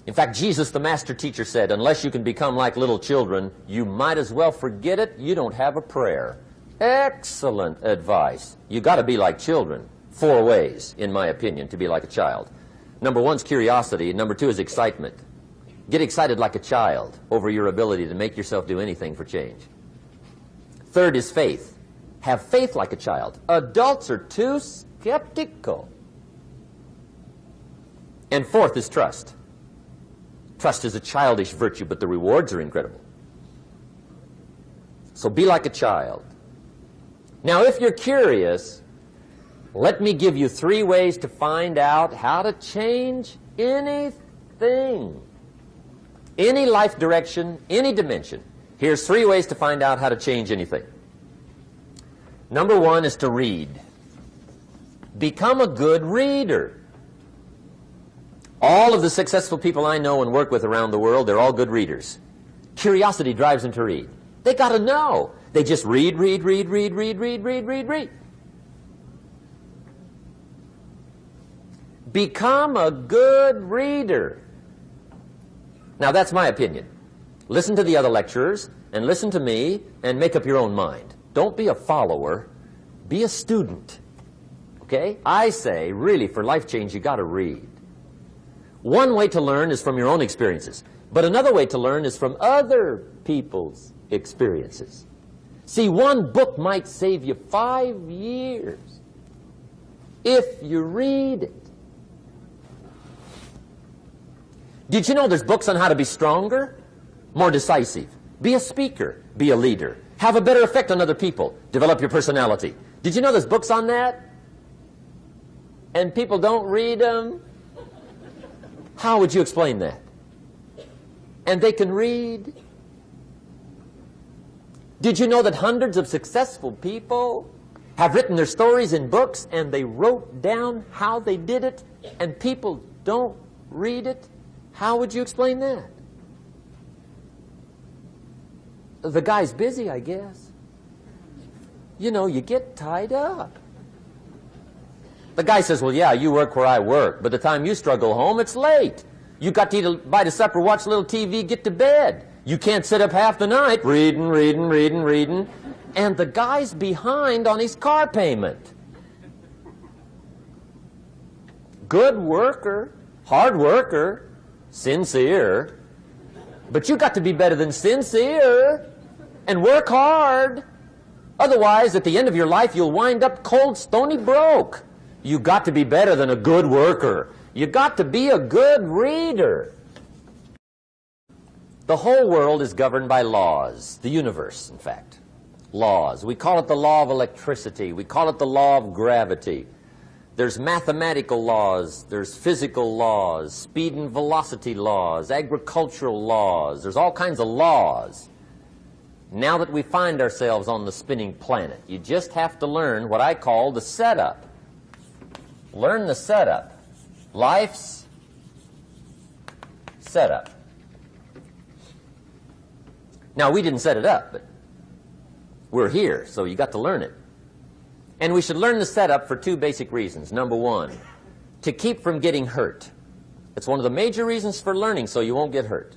In fact, Jesus, the master teacher, said, unless you can become like little children, you might as well forget it. You don't have a prayer. Excellent advice. You got to be like children. 4 ways, in my opinion, to be like a child. Number 1 is curiosity. Number 2 is excitement. Get excited like a child over your ability to make yourself do anything for change. 3rd is faith. Have faith like a child. Adults are too skeptical. And 4th is trust. Trust is a childish virtue, but the rewards are incredible. So be like a child. Now, if you're curious, let me give you 3 ways to find out how to change anything. Any life direction, any dimension. Here's 3 ways to find out how to change anything. Number 1 is to read. Become a good reader. All of the successful people I know and work with around the world, they're all good readers. Curiosity drives them to read. They got to know. They just read. Become a good reader. Now, that's my opinion. Listen to the other lecturers, and listen to me, and make up your own mind. Don't be a follower. Be a student. Okay? I say, really, for life change, you got to read. One way to learn is from your own experiences, but another way to learn is from other people's experiences. See, one book might save you 5 years if you read it. Did you know there's books on how to be stronger, more decisive, be a speaker, be a leader, have a better effect on other people, develop your personality? Did you know there's books on that? And people don't read them? How would you explain that? And they can read. Did you know that hundreds of successful people have written their stories in books and they wrote down how they did it and people don't read it? How would you explain that? The guy's busy, I guess. You know, you get tied up. The guy says, well, yeah, you work where I work. By the time you struggle home, it's late. You got to eat a bite of supper, watch a little TV, get to bed. You can't sit up half the night reading. And the guy's behind on his car payment. Good worker, hard worker, sincere. But you got to be better than sincere and work hard. Otherwise, at the end of your life, you'll wind up cold, stony broke. You got to be better than a good worker. You got to be a good reader. The whole world is governed by laws. The universe, in fact. Laws. We call it the law of electricity. We call it the law of gravity. There's mathematical laws. There's physical laws. Speed and velocity laws. Agricultural laws. There's all kinds of laws. Now that we find ourselves on the spinning planet, you just have to learn what I call the setup. Learn the setup. Life's setup. Now, we didn't set it up, but we're here, so you got to learn it. And we should learn the setup for 2 basic reasons. Number 1, to keep from getting hurt. It's one of the major reasons for learning, so you won't get hurt.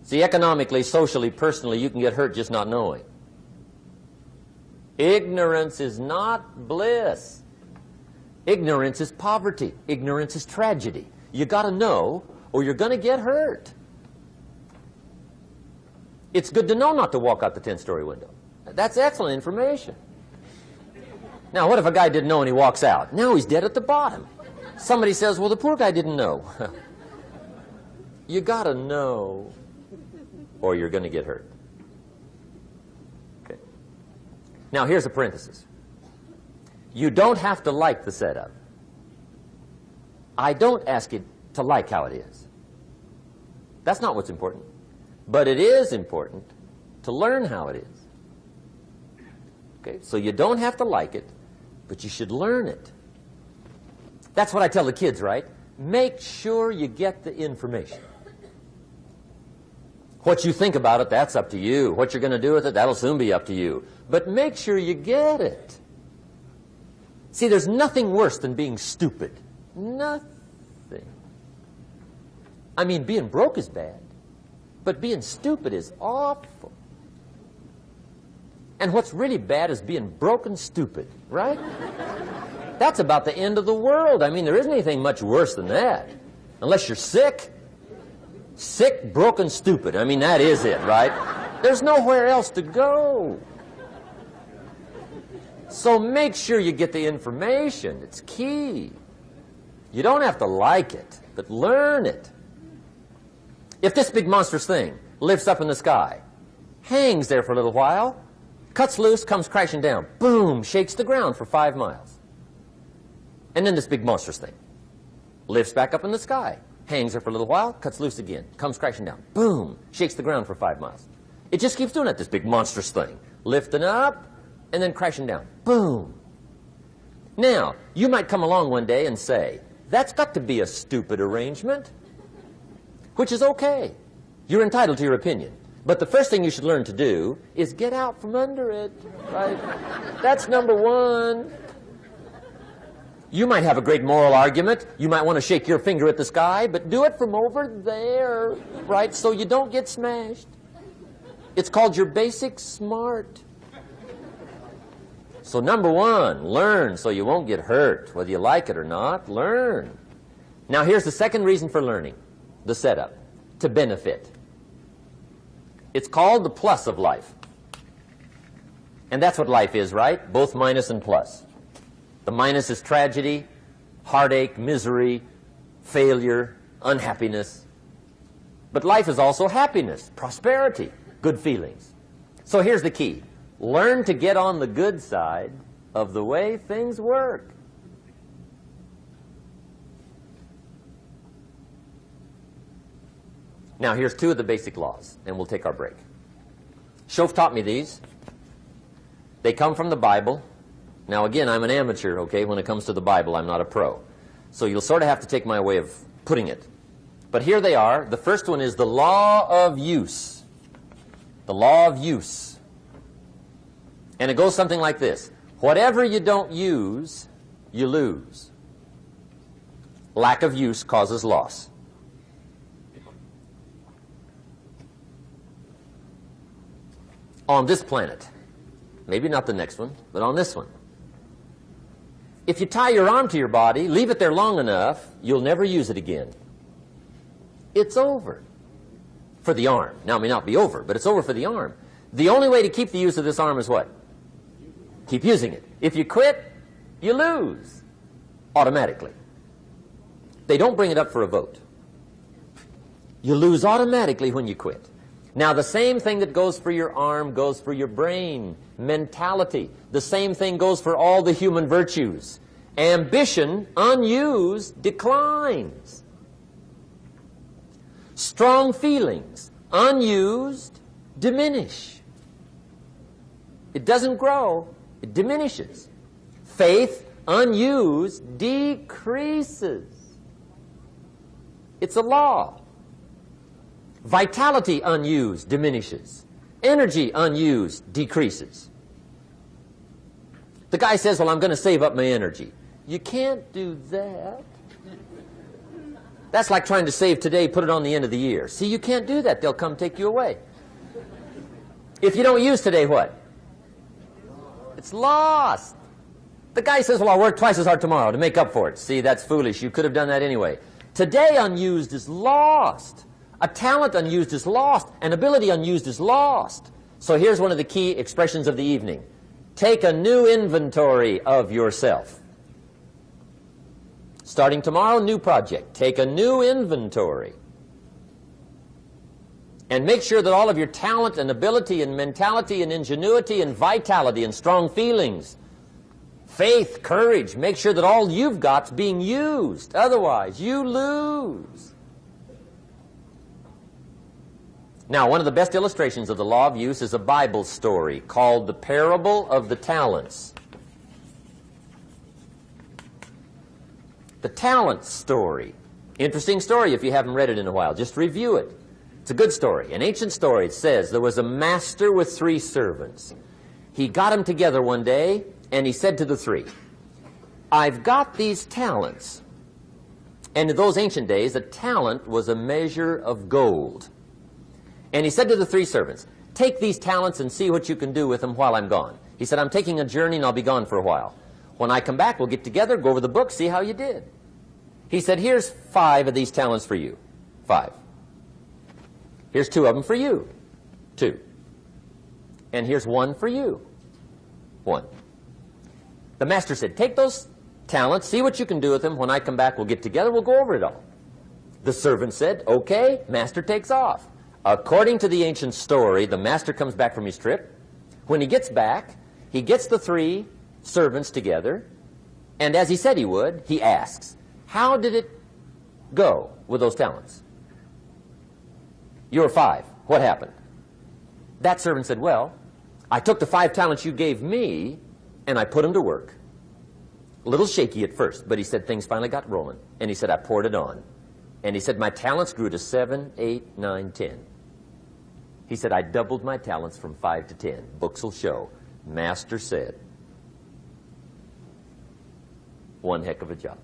See, economically, socially, personally, you can get hurt just not knowing. Ignorance is not bliss. Ignorance is poverty. Ignorance is tragedy. You got to know, or you're going to get hurt. It's good to know not to walk out the 10-story window. That's excellent information. Now, what if a guy didn't know and he walks out? Now he's dead at the bottom. Somebody says, well, the poor guy didn't know. You got to know, or you're going to get hurt. Okay. Now, here's a parenthesis. You don't have to like the setup. I don't ask you to like how it is. That's not what's important. But it is important to learn how it is. Okay? So you don't have to like it, but you should learn it. That's what I tell the kids, right? Make sure you get the information. What you think about it, that's up to you. What you're going to do with it, that'll soon be up to you. But make sure you get it. See, there's nothing worse than being stupid. Nothing. I mean, being broke is bad, but being stupid is awful. And what's really bad is being broken stupid, right? That's about the end of the world. I mean, there isn't anything much worse than that. Unless you're sick. Sick, broken, stupid. I mean, that is it, right? There's nowhere else to go. So make sure you get the information. It's key. You don't have to like it, but learn it. If this big monstrous thing lifts up in the sky, hangs there for a little while, cuts loose, comes crashing down, boom, shakes the ground for 5 miles. And then this big monstrous thing lifts back up in the sky, hangs there for a little while, cuts loose again, comes crashing down, boom, shakes the ground for 5 miles. It just keeps doing it, this big monstrous thing, lifting up and then crashing down, boom. Now, you might come along one day and say, that's got to be a stupid arrangement, which is okay. You're entitled to your opinion. But the first thing you should learn to do is get out from under it, right? That's number one. You might have a great moral argument. You might want to shake your finger at the sky, but do it from over there, right, so you don't get smashed. It's called your basic smart. So number one, learn so you won't get hurt. Whether you like it or not, learn. Now here's the second reason for learning, the setup, to benefit. It's called the plus of life. And that's what life is, right? Both minus and plus. The minus is tragedy, heartache, misery, failure, unhappiness. But life is also happiness, prosperity, good feelings. So here's the key. Learn to get on the good side of the way things work. Now, here's 2 of the basic laws, and we'll take our break. Shof taught me these. They come from the Bible. Now, again, I'm an amateur, okay? When it comes to the Bible, I'm not a pro. So you'll sort of have to take my way of putting it. But here they are. The first one is the law of use. The law of use. And it goes something like this. Whatever you don't use, you lose. Lack of use causes loss. On this planet, maybe not the next one, but on this one, if you tie your arm to your body, leave it there long enough, you'll never use it again. It's over for the arm. Now, it may not be over, but it's over for the arm. The only way to keep the use of this arm is what? Keep using it. If you quit, you lose automatically. They don't bring it up for a vote. You lose automatically when you quit. Now, the same thing that goes for your arm goes for your brain, mentality. The same thing goes for all the human virtues. Ambition, unused, declines. Strong feelings, unused, diminish. It doesn't grow, it diminishes. Faith, unused, decreases. It's a law. Vitality unused diminishes. Energy unused decreases. The guy says, well, I'm going to save up my energy. You can't do that. That's like trying to save today, put it on the end of the year. See, you can't do that. They'll come take you away. If you don't use today, what? It's lost. The guy says, well, I'll work twice as hard tomorrow to make up for it. See, that's foolish. You could have done that anyway. Today unused is lost. A talent unused is lost. An ability unused is lost. So here's one of the key expressions of the evening. Take a new inventory of yourself. Starting tomorrow, new project. Take a new inventory. And make sure that all of your talent and ability and mentality and ingenuity and vitality and strong feelings, faith, courage, make sure that all you've got's being used. Otherwise, you lose. Now, one of the best illustrations of the law of use is a Bible story called the Parable of the Talents. The Talents story. Interesting story if you haven't read it in a while. Just review it. It's a good story. An ancient story. It says there was a master with 3 servants. He got them together one day and he said to the 3, I've got these talents. And in those ancient days, a talent was a measure of gold. And he said to the 3 servants, take these talents and see what you can do with them while I'm gone. He said, I'm taking a journey and I'll be gone for a while. When I come back, we'll get together, go over the book, see how you did. He said, here's 5 of these talents for you. 5. Here's 2 of them for you. 2. And here's 1 for you. 1. The master said, take those talents, see what you can do with them. When I come back, we'll get together, we'll go over it all. The servant said, okay, master takes off. According to the ancient story, the master comes back from his trip. When he gets back, he gets the 3 servants together, and as he said he would, he asks, how did it go with those talents? You were 5. What happened? That servant said, well, I took the 5 talents you gave me, and I put them to work. A little shaky at first, but he said things finally got rolling. And he said, I poured it on. And he said, my talents grew to 7, 8, 9, 10. He said, I doubled my talents from 5 to 10. Books will show. Master said, one heck of a job.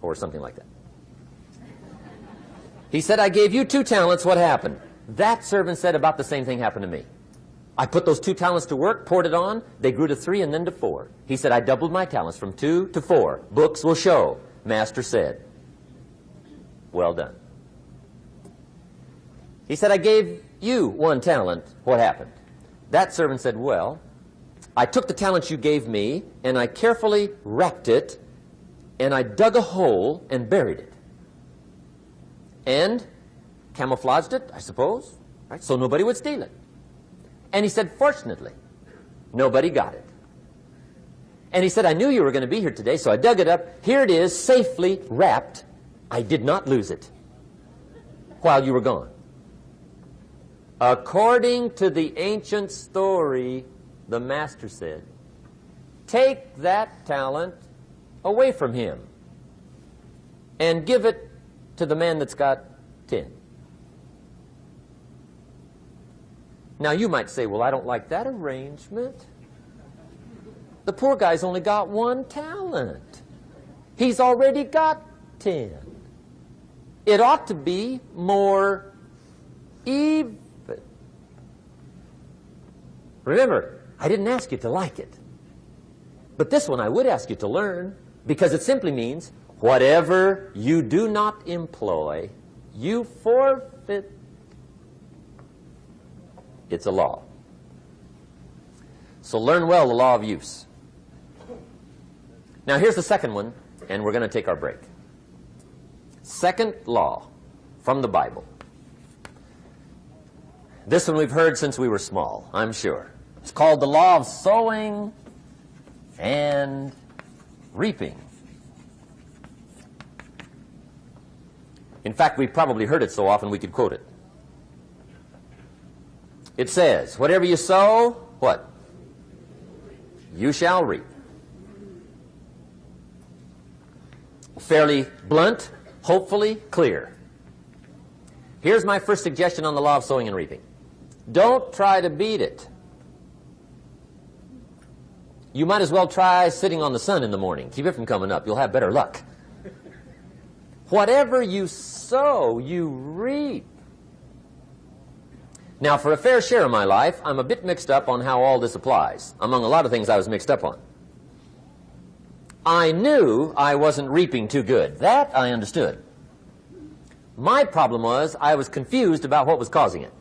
Or something like that. He said, I gave you 2 talents. What happened? That servant said about the same thing happened to me. I put those 2 talents to work, poured it on. They grew to 3 and then to 4. He said, I doubled my talents from 2 to 4. Books will show. Master said, well done. He said, I gave you 1 talent. What happened? That servant said, well, I took the talent you gave me, and I carefully wrapped it, and I dug a hole and buried it. And camouflaged it, I suppose, right, so nobody would steal it. And he said, fortunately, nobody got it. And he said, I knew you were going to be here today, so I dug it up. Here it is, safely wrapped. I did not lose it while you were gone. According to the ancient story, the master said, take that talent away from him and give it to the man that's got 10. Now you might say, well, I don't like that arrangement. The poor guy's only got 1 talent. He's already got 10. It ought to be more even. Remember, I didn't ask you to like it. But this one I would ask you to learn, because it simply means whatever you do not employ, you forfeit. It's a law. So learn well the law of use. Now here's the second one, and we're going to take our break. Second law from the Bible. This one we've heard since we were small, I'm sure. It's called the law of sowing and reaping. In fact, we've probably heard it so often we could quote it. It says, whatever you sow, what? You shall reap. Fairly blunt, hopefully clear. Here's my first suggestion on the law of sowing and reaping. Don't try to beat it. You might as well try sitting on the sun in the morning. Keep it from coming up. You'll have better luck. Whatever you sow, you reap. Now, for a fair share of my life, I'm a bit mixed up on how all this applies. Among a lot of things I was mixed up on. I knew I wasn't reaping too good. That I understood. My problem was I was confused about what was causing it.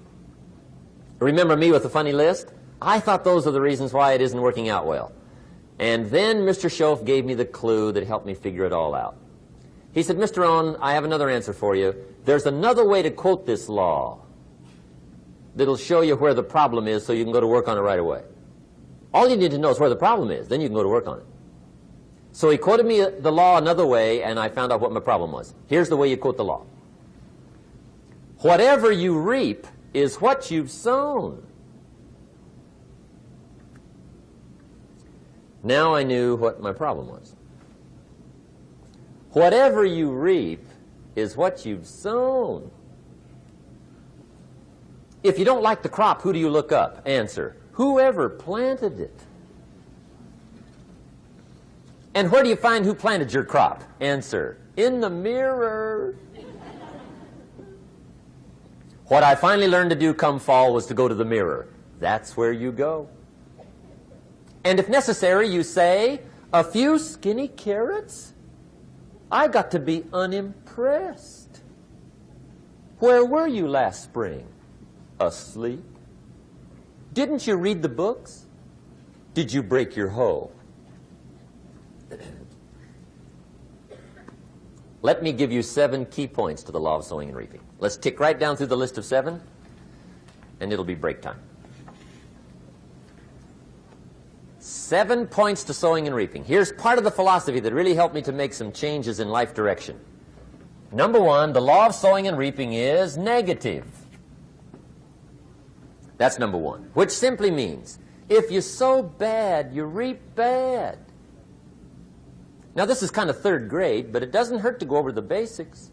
Remember me with the funny list? I thought those are the reasons why it isn't working out well. And then Mr. Schoaf gave me the clue that helped me figure it all out. He said, Mr. Ron, I have another answer for you. There's another way to quote this law that'll show you where the problem is so you can go to work on it right away. All you need to know is where the problem is. Then you can go to work on it. So he quoted me the law another way, and I found out what my problem was. Here's the way you quote the law. Whatever you reap is what you've sown. Now I knew what my problem was. Whatever you reap is what you've sown. If you don't like the crop, who do you look up? Answer, whoever planted it. And where do you find who planted your crop? Answer, in the mirror. What I finally learned to do come fall was to go to the mirror. That's where you go. And if necessary, you say, a few skinny carrots? I got to be unimpressed. Where were you last spring? Asleep. Didn't you read the books? Did you break your hoe? Let me give you 7 key points to the law of sowing and reaping. Let's tick right down through the list of 7, and it'll be break time. 7 points to sowing and reaping. Here's part of the philosophy that really helped me to make some changes in life direction. Number 1, the law of sowing and reaping is negative. That's number 1, which simply means if you sow bad, you reap bad. Now, this is kind of 3rd grade, but it doesn't hurt to go over the basics.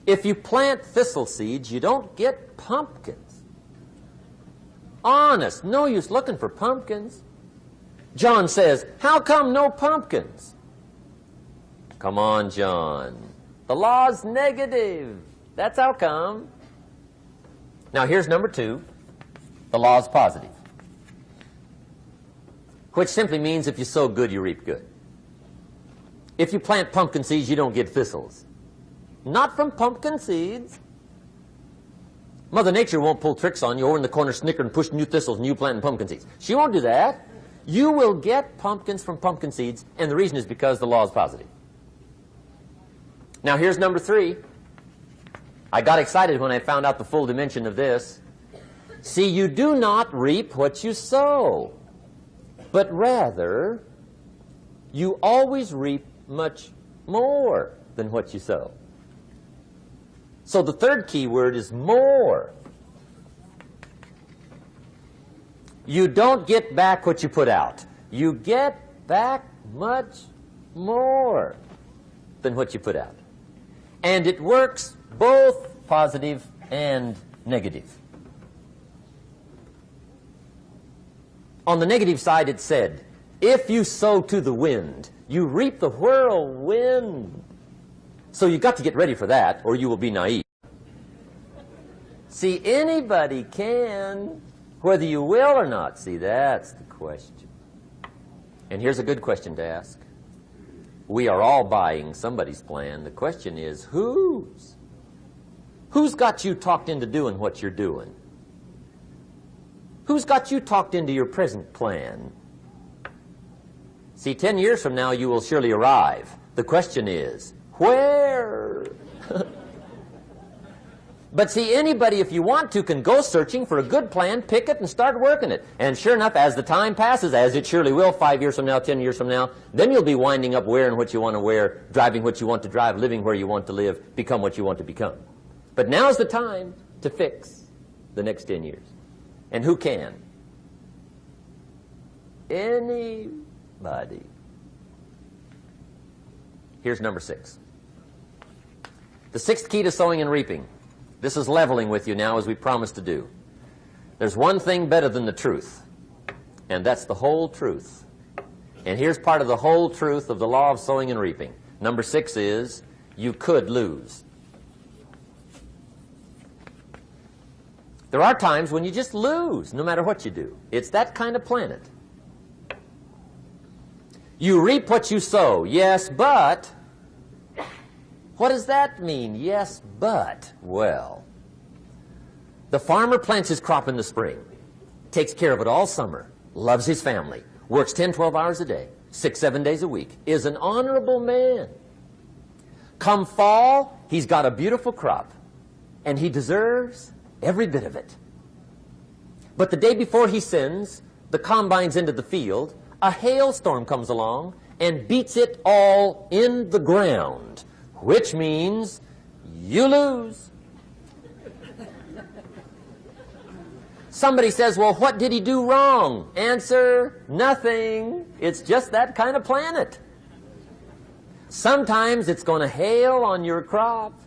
If you plant thistle seeds, you don't get pumpkins. Honest, no use looking for pumpkins. John says, how come no pumpkins? Come on, John. The law's negative. That's how come. Now, here's number 2. The law's positive, which simply means if you sow good, you reap good. If you plant pumpkin seeds, you don't get thistles. Not from pumpkin seeds. Mother Nature won't pull tricks on you over in the corner snickering, pushing you thistles and you planting pumpkin seeds. She won't do that. You will get pumpkins from pumpkin seeds, and the reason is because the law is positive. Now, here's number 3. I got excited when I found out the full dimension of this. See, you do not reap what you sow, but rather, you always reap much more than what you sow. So the 3rd key word is more. You don't get back what you put out. You get back much more than what you put out. And it works both positive and negative. On the negative side, it said, if you sow to the wind, you reap the whirlwind. So you've got to get ready for that, or you will be naive. See, anybody can, whether you will or not. See, that's the question. And here's a good question to ask. We are all buying somebody's plan. The question is, whose? Who's got you talked into doing what you're doing? Who's got you talked into your present plan? See, 10 years from now, you will surely arrive. The question is, where? But see, anybody, if you want to, can go searching for a good plan, pick it, and start working it. And sure enough, as the time passes, as it surely will 5 years from now, 10 years from now, then you'll be winding up wearing what you want to wear, driving what you want to drive, living where you want to live, become what you want to become. But now's the time to fix the next 10 years. And who can? Anybody. Here's number 6. The 6th key to sowing and reaping. This is leveling with you now, as we promised to do. There's one thing better than the truth, and that's the whole truth. And here's part of the whole truth of the law of sowing and reaping. Number 6 is, you could lose. There are times when you just lose, no matter what you do. It's that kind of planet. You reap what you sow, yes, but... What does that mean, yes, but? Well, the farmer plants his crop in the spring, takes care of it all summer, loves his family, works 10, 12 hours a day, 6, 7 days a week, is an honorable man. Come fall, he's got a beautiful crop, and he deserves every bit of it. But the day before he sends the combines into the field, a hailstorm comes along and beats it all in the ground, which means you lose. Somebody says, well, what did he do wrong? Answer, nothing. It's just that kind of planet. Sometimes it's going to hail on your crop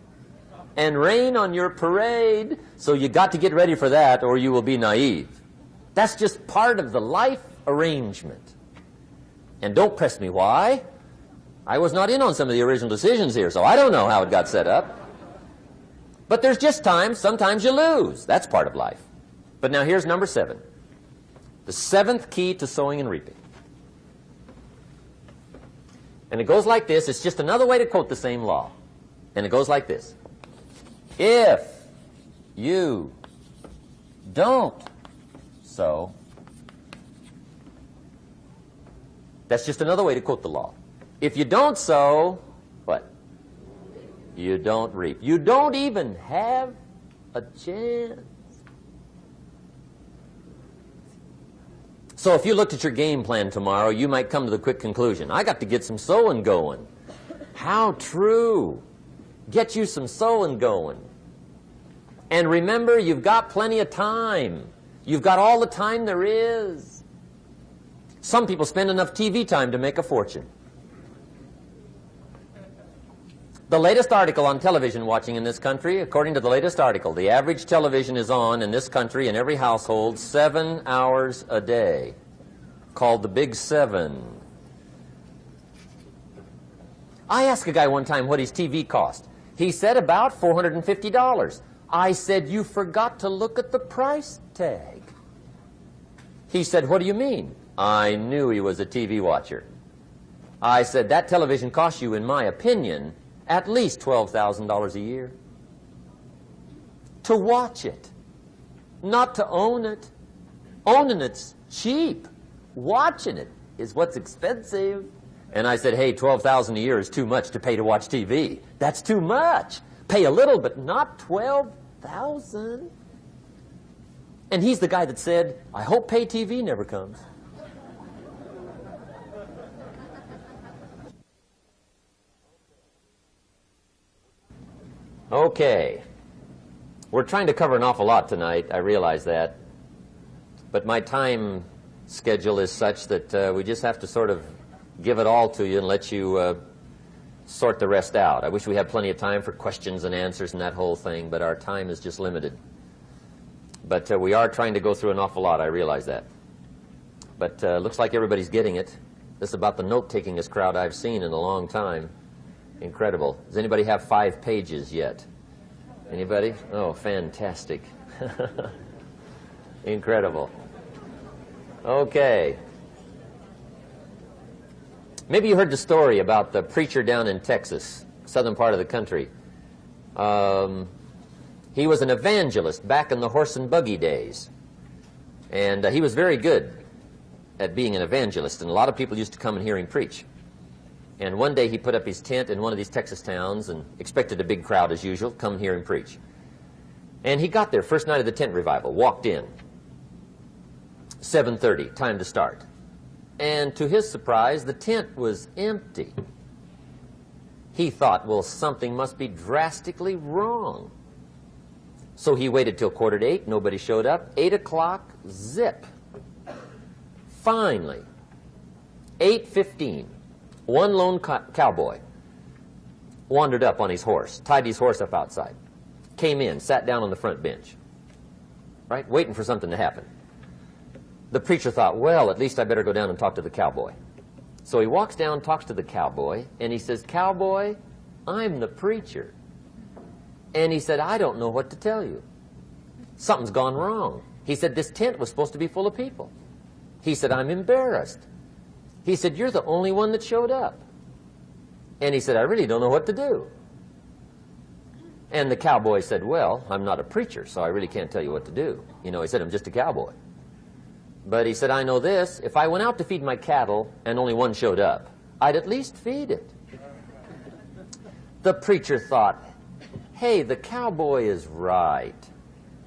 and rain on your parade, so you got to get ready for that or you will be naive. That's just part of the life arrangement. And don't press me why. I was not in on some of the original decisions here, so I don't know how it got set up. But there's just times, sometimes you lose. That's part of life. But now here's number 7. The 7th key to sowing and reaping. And it goes like this. It's just another way to quote the same law. And it goes like this. If you don't sow, that's just another way to quote the law. If you don't sow, what? You don't reap. You don't even have a chance. So if you looked at your game plan tomorrow, you might come to the quick conclusion, I got to get some sowing going. How true. Get you some sowing going. And remember, you've got plenty of time. You've got all the time there is. Some people spend enough TV time to make a fortune. The latest article on television watching in this country, according to the latest article, the average television is on in this country in every household 7 hours a day, called the Big 7. I asked a guy one time what his TV cost. He said about $450. I said, you forgot to look at the price tag. He said, what do you mean? I knew he was a TV watcher. I said, that television costs you, in my opinion, at least $12,000 a year. To watch it, not to own it. Owning it's cheap. Watching it is what's expensive. And I said, hey, $12,000 a year is too much to pay to watch TV. That's too much. Pay a little, but not $12,000. And he's the guy that said, I hope pay TV never comes. Okay. We're trying to cover an awful lot tonight. I realize that. But my time schedule is such that we just have to sort of give it all to you and let you sort the rest out. I wish we had plenty of time for questions and answers and that whole thing, but our time is just limited. But we are trying to go through an awful lot. I realize that. But looks like everybody's getting it. This is about the note-takingest crowd I've seen in a long time. Incredible. Does anybody have 5 pages yet? Anybody? Oh, fantastic. Incredible. Okay. Maybe you heard the story about the preacher down in Texas, southern part of the country. He was an evangelist back in the horse and buggy days. And he was very good at being an evangelist, and a lot of people used to come and hear him preach. And one day he put up his tent in one of these Texas towns and expected a big crowd as usual, come hear him preach. And he got there, first night of the tent revival, walked in. 7:30, time to start. And to his surprise, the tent was empty. He thought, well, something must be drastically wrong. So he waited till 7:45, nobody showed up. 8 o'clock, zip. Finally, 8:15, one lone cowboy wandered up on his horse, tied his horse up outside, came in, sat down on the front bench, right, waiting for something to happen. The preacher thought, well, at least I better go down and talk to the cowboy. So he walks down, talks to the cowboy, and he says, Cowboy, I'm the preacher. And he said, I don't know what to tell you. Something's gone wrong. He said, this tent was supposed to be full of people. He said, I'm embarrassed. He said, you're the only one that showed up. And he said, I really don't know what to do. And the cowboy said, well, I'm not a preacher, so I really can't tell you what to do. You know, he said, I'm just a cowboy. But he said, I know this, if I went out to feed my cattle and only one showed up, I'd at least feed it. The preacher thought, hey, the cowboy is right.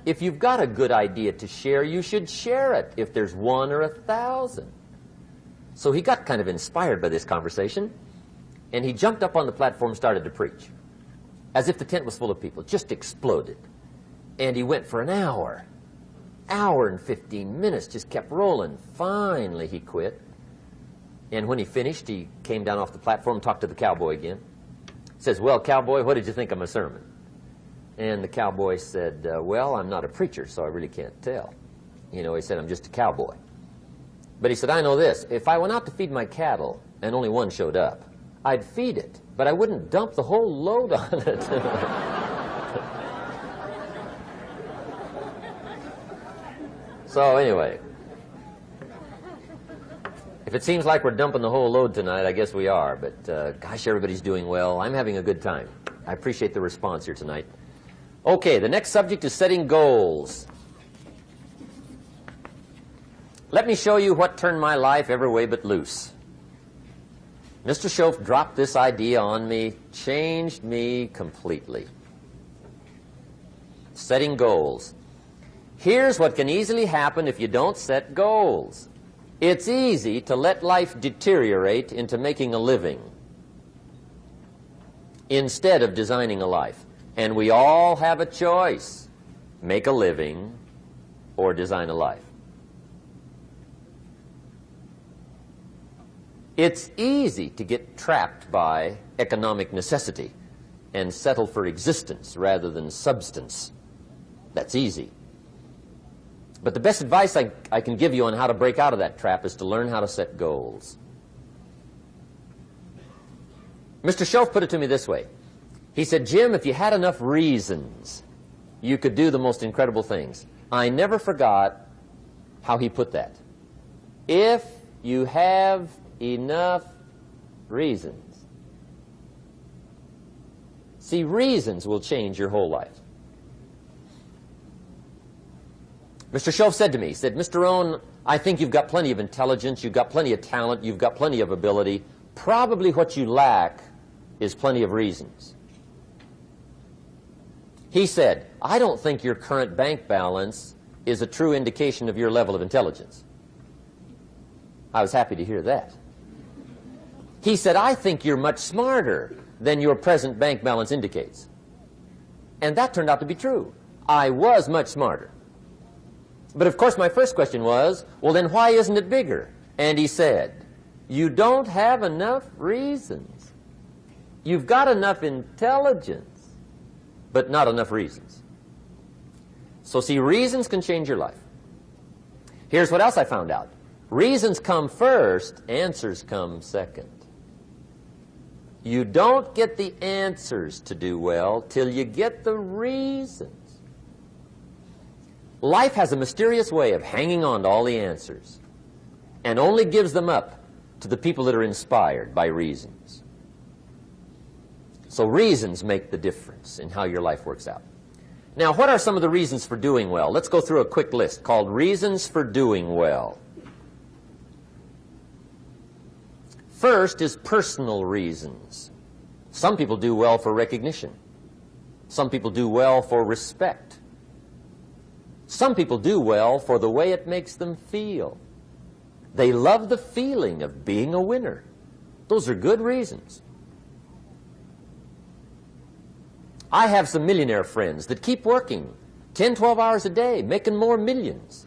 If you've got a good idea to share, you should share it, if there's 1 or 1,000. So he got kind of inspired by this conversation, and he jumped up on the platform and started to preach, as if the tent was full of people, just exploded. And he went for an hour and 15 minutes, just kept rolling. Finally, he quit. And when he finished, he came down off the platform, talked to the cowboy again. He says, well, cowboy, what did you think of my sermon? And the cowboy said, well, I'm not a preacher, so I really can't tell. You know, he said, I'm just a cowboy. But he said, I know this. If I went out to feed my cattle and only one showed up, I'd feed it, but I wouldn't dump the whole load on it. So anyway, if it seems like we're dumping the whole load tonight, I guess we are. But gosh, everybody's doing well. I'm having a good time. I appreciate the response here tonight. Okay, the next subject is setting goals. Let me show you what turned my life every way but loose. Mr. Schoaf dropped this idea on me, changed me completely. Setting goals. Here's what can easily happen if you don't set goals. It's easy to let life deteriorate into making a living instead of designing a life. And we all have a choice. Make a living or design a life. It's easy to get trapped by economic necessity and settle for existence rather than substance. That's easy. But the best advice I can give you on how to break out of that trap is to learn how to set goals. Mr. Schoaf put it to me this way. He said, Jim, if you had enough reasons, you could do the most incredible things. I never forgot how he put that. If you have enough reasons. See, reasons will change your whole life. Mr. Schoaf said to me, he said, Mr. Rohn, I think you've got plenty of intelligence, you've got plenty of talent, you've got plenty of ability. Probably what you lack is plenty of reasons. He said, I don't think your current bank balance is a true indication of your level of intelligence. I was happy to hear that. He said, I think you're much smarter than your present bank balance indicates. And that turned out to be true. I was much smarter. But of course my first question was, well then why isn't it bigger? And he said, you don't have enough reasons. You've got enough intelligence, but not enough reasons. So see, reasons can change your life. Here's what else I found out. Reasons come first, answers come second. You don't get the answers to do well till you get the reasons. Life has a mysterious way of hanging on to all the answers and only gives them up to the people that are inspired by reasons. So reasons make the difference in how your life works out. Now, what are some of the reasons for doing well? Let's go through a quick list called Reasons for Doing Well. First is personal reasons. Some people do well for recognition. Some people do well for respect. Some people do well for the way it makes them feel. They love the feeling of being a winner. Those are good reasons. I have some millionaire friends that keep working 10, 12 hours a day, making more millions.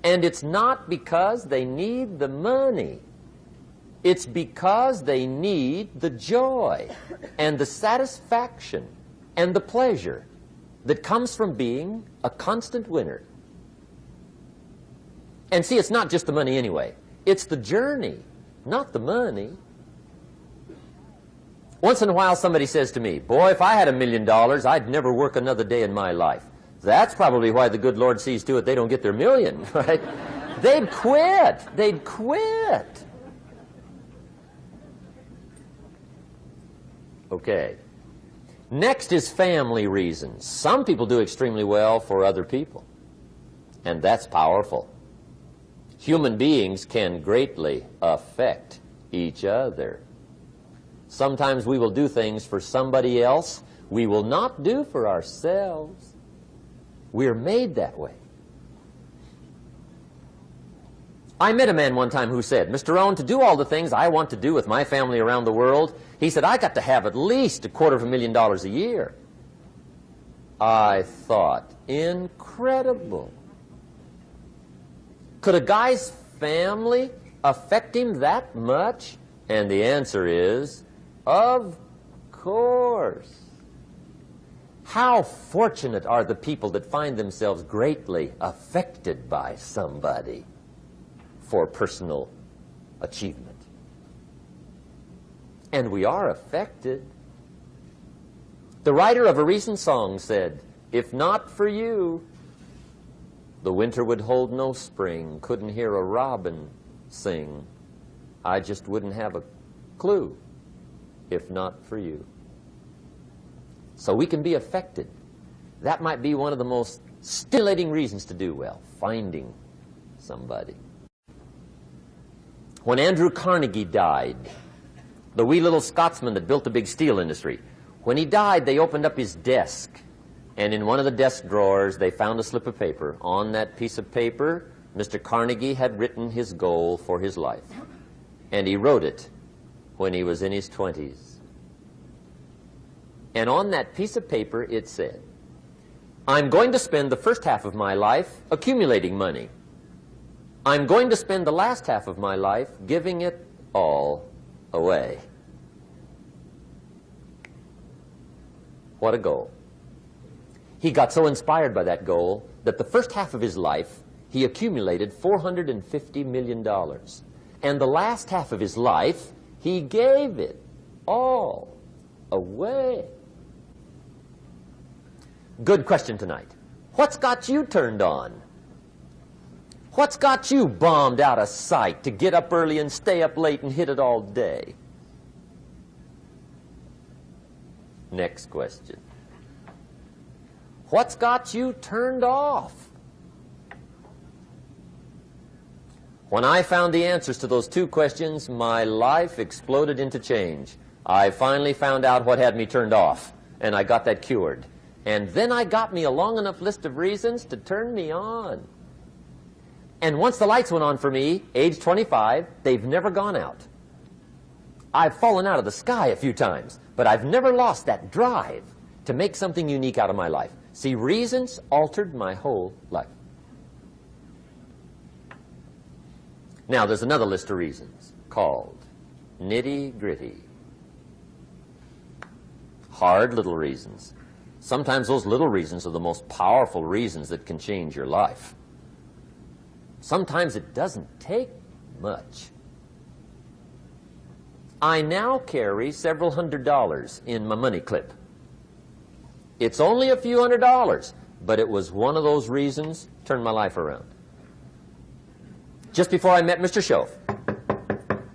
And it's not because they need the money. It's because they need the joy and the satisfaction and the pleasure that comes from being a constant winner. And see, it's not just the money anyway. It's the journey, not the money. Once in a while somebody says to me, boy, if I had $1 million, I'd never work another day in my life. That's probably why the good Lord sees to it they don't get their million, right? They'd quit. They'd quit. Okay. Next is family reasons. Some people do extremely well for other people, and that's powerful. Human beings can greatly affect each other. Sometimes we will do things for somebody else we will not do for ourselves. We're made that way. I met a man one time who said, Mr. Rohn, to do all the things I want to do with my family around the world, he said, I got to have at least $250,000 a year. I thought, incredible. Could a guy's family affect him that much? And the answer is, of course. How fortunate are the people that find themselves greatly affected by somebody for personal achievement. And we are affected. The writer of a recent song said, "If not for you, the winter would hold no spring, couldn't hear a robin sing. I just wouldn't have a clue if not for you." So we can be affected. That might be one of the most stimulating reasons to do well, finding somebody. When Andrew Carnegie died, the wee little Scotsman that built the big steel industry, when he died, they opened up his desk, and in one of the desk drawers, they found a slip of paper. On that piece of paper, Mr. Carnegie had written his goal for his life, and he wrote it when he was in his 20s. And on that piece of paper, it said, "I'm going to spend the first half of my life accumulating money. I'm going to spend the last half of my life giving it all away." What a goal. He got so inspired by that goal that the first half of his life, he accumulated $450 million. And the last half of his life, he gave it all away. Good question tonight. What's got you turned on? What's got you bombed out of sight to get up early and stay up late and hit it all day? Next question. What's got you turned off? When I found the answers to those two questions, my life exploded into change. I finally found out what had me turned off, and I got that cured. And then I got me a long enough list of reasons to turn me on. And once the lights went on for me, age 25, they've never gone out. I've fallen out of the sky a few times, but I've never lost that drive to make something unique out of my life. See, reasons altered my whole life. Now, there's another list of reasons called nitty-gritty. Hard little reasons. Sometimes those little reasons are the most powerful reasons that can change your life. Sometimes it doesn't take much. I now carry several $100s in my money clip. It's only a few $100s, but it was one of those reasons turned my life around. Just before I met Mr. Schoaf,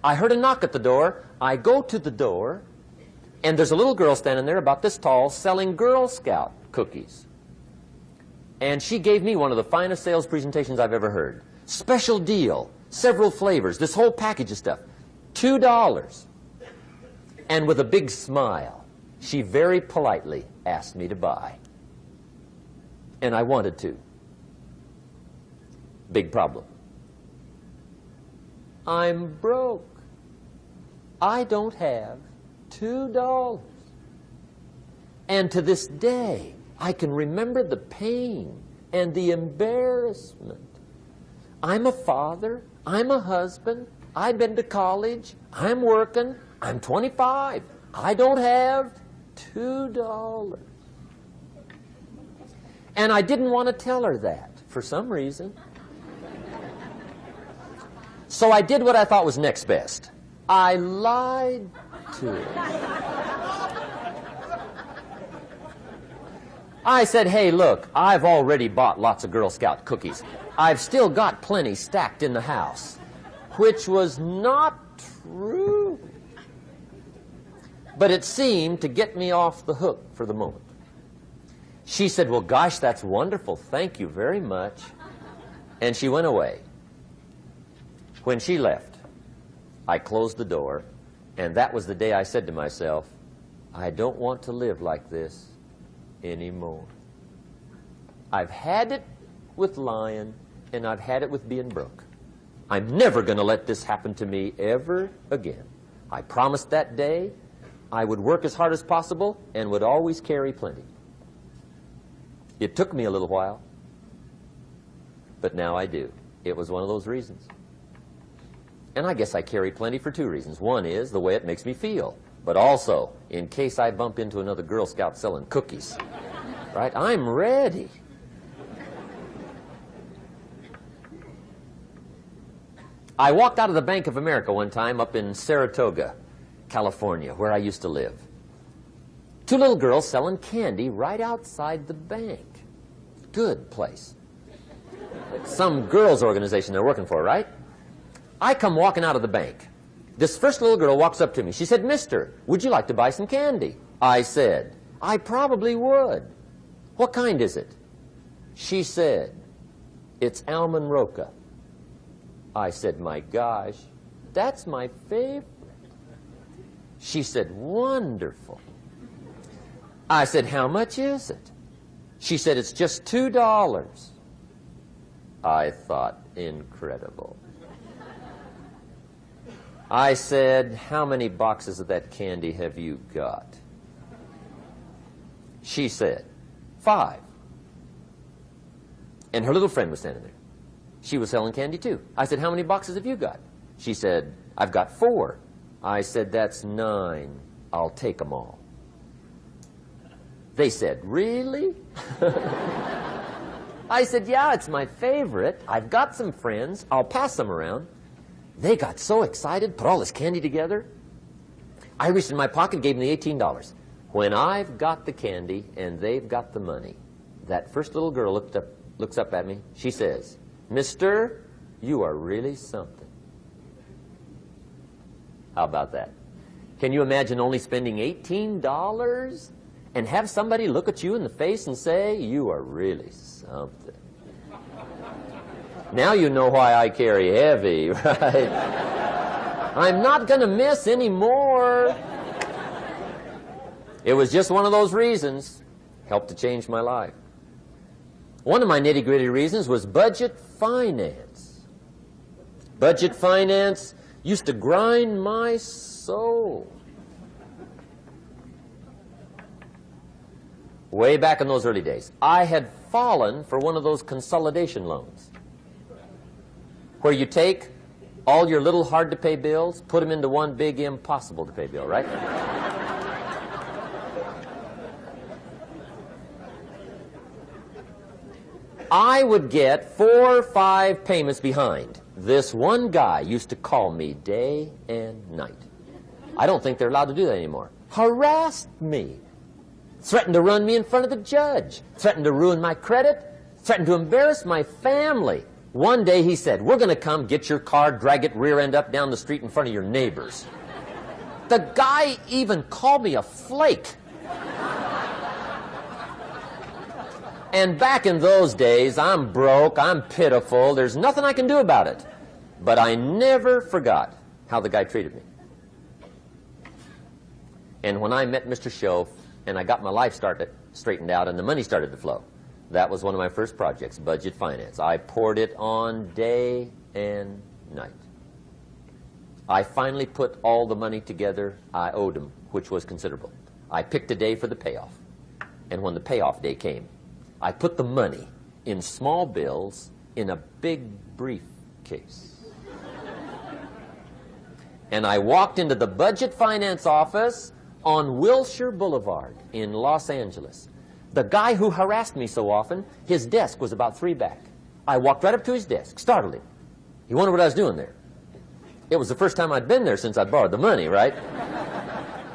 I heard a knock at the door. I go to the door, and there's a little girl standing there about this tall selling Girl Scout cookies. And she gave me one of the finest sales presentations I've ever heard. Special deal, several flavors, this whole package of stuff, $2. And with a big smile, she very politely asked me to buy. And I wanted to. Big problem. I'm broke. I don't have $2. And to this day, I can remember the pain and the embarrassment. I'm a father. I'm a husband. I've been to college. I'm working. I'm 25. I don't have $2. And I didn't want to tell her that for some reason. So I did what I thought was next best. I lied to her. I said, "Hey, look, I've already bought lots of Girl Scout cookies. I've still got plenty stacked in the house," which was not true. But it seemed to get me off the hook for the moment. She said, "Well, gosh, that's wonderful. Thank you very much." And she went away. When she left, I closed the door, and that was the day I said to myself, I don't want to live like this anymore. I've had it with lying, and I've had it with being broke. I'm never going to let this happen to me ever again. I promised that day I would work as hard as possible and would always carry plenty. It took me a little while, but now I do. It was one of those reasons. And I guess I carry plenty for two reasons. One is the way it makes me feel, but also in case I bump into another Girl Scout selling cookies. right? I'm ready. I walked out of the Bank of America one time up in Saratoga, California, where I used to live. Two little girls selling candy right outside the bank. Good place. Some girls' organization they're working for, right? I come walking out of the bank. This first little girl walks up to me. She said, "Mister, would you like to buy some candy?" I said, "I probably would." "What kind is it?" She said, "It's almond roca." I said, "My gosh, that's my favorite." She said, "Wonderful." I said, "How much is it?" She said, "It's just $2. I thought, incredible. I said, "How many boxes of that candy have you got?" She said, 5. And her little friend was standing there. She was selling candy too. I said, "How many boxes have you got?" She said, "I've got 4. I said, "That's 9. I'll take them all." They said, "Really?" I said, "Yeah, it's my favorite. I've got some friends. I'll pass them around." They got so excited, put all this candy together. I reached in my pocket, gave them the $18. When I've got the candy and they've got the money, that first little girl looks up at me. She says, "Mister, you are really something." How about that? Can you imagine only spending $18 and have somebody look at you in the face and say, "You are really something"? Now you know why I carry heavy, right? I'm not going to miss anymore. It was just one of those reasons. Helped to change my life. One of my nitty-gritty reasons was budget finance. Budget finance used to grind my soul. Way back in those early days, I had fallen for one of those consolidation loans, where you take all your little hard-to-pay bills, put them into one big impossible-to-pay bill, right? I would get 4 or 5 payments behind. This one guy used to call me day and night. I don't think they're allowed to do that anymore. Harassed me. Threatened to run me in front of the judge. Threatened to ruin my credit. Threatened to embarrass my family. One day he said, "We're going to come get your car, drag it rear end up down the street in front of your neighbors." The guy even called me a flake. And back in those days, I'm broke, I'm pitiful, there's nothing I can do about it. But I never forgot how the guy treated me. And when I met Mr. Shoaf and I got my life straightened out and the money started to flow, that was one of my first projects, budget finance. I poured it on day and night. I finally put all the money together I owed him, which was considerable. I picked a day for the payoff. And when the payoff day came, I put the money in small bills in a big briefcase. And I walked into the budget finance office on Wilshire Boulevard in Los Angeles. The guy who harassed me so often, his desk was about 3 back. I walked right up to his desk, startled him. He wondered what I was doing there. It was the first time I'd been there since I'd borrowed the money, right?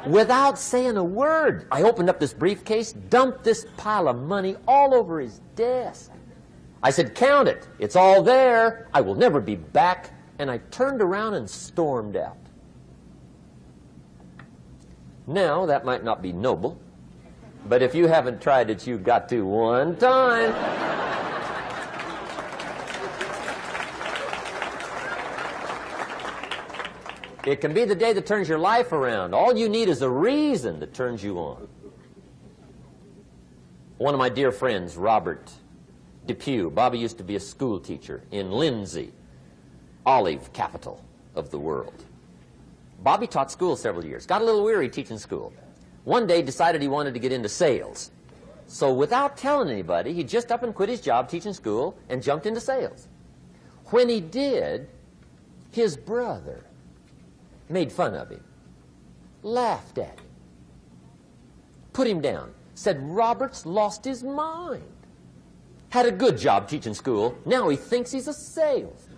Without saying a word, I opened up this briefcase, dumped this pile of money all over his desk. I said, "Count it. It's all there. I will never be back." And I turned around and stormed out. Now, that might not be noble, but if you haven't tried it, you've got to one time. It can be the day that turns your life around. All you need is a reason that turns you on. One of my dear friends, Robert Depew, Bobby used to be a school teacher in Lindsay, olive capital of the world. Bobby taught school several years, got a little weary teaching school. One day decided he wanted to get into sales. So without telling anybody, he just up and quit his job teaching school and jumped into sales. When he did, his brother made fun of him, laughed at him, put him down, said Robert's lost his mind. Had a good job teaching school. Now he thinks he's a salesman.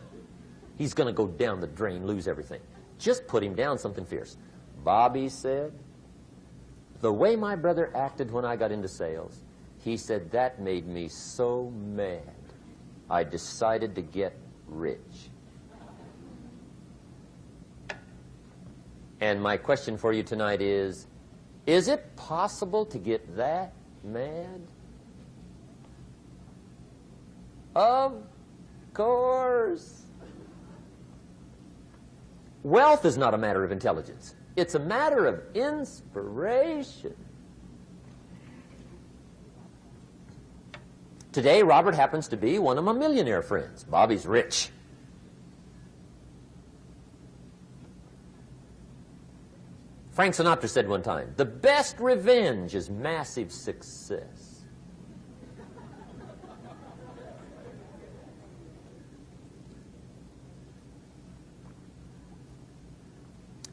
He's going to go down the drain, lose everything. Just put him down something fierce. Bobby said, the way my brother acted when I got into sales, he said that made me so mad. I decided to get rich. And my question for you tonight is it possible to get that mad? Of course. Wealth is not a matter of intelligence. It's a matter of inspiration. Today, Robert happens to be one of my millionaire friends. Bobby's rich. Frank Sinatra said one time, the best revenge is massive success.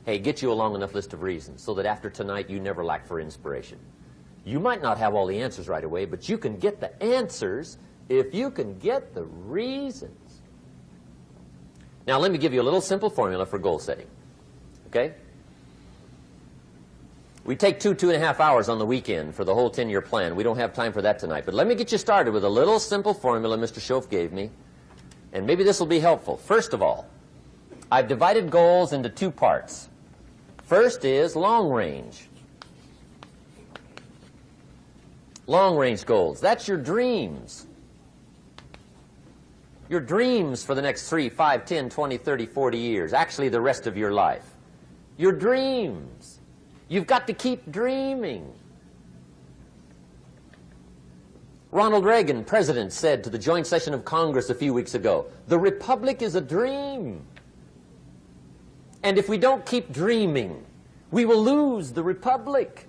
Hey, get you a long enough list of reasons so that after tonight you never lack for inspiration. You might not have all the answers right away, but you can get the answers if you can get the reasons. Now, let me give you a little simple formula for goal setting. Okay? We take 2.5 hours on the weekend for the whole 10-year plan. We don't have time for that tonight. But let me get you started with a little simple formula Mr. Schoaf gave me. And maybe this will be helpful. First of all, I've divided goals into two parts. First is long range. Long range goals. That's your dreams. Your dreams for the next 3, 5, 10, 20, 30, 40 years. Actually, the rest of your life. Your dreams. You've got to keep dreaming. Ronald Reagan, president, said to the joint session of Congress a few weeks ago, the Republic is a dream. And if we don't keep dreaming, we will lose the Republic.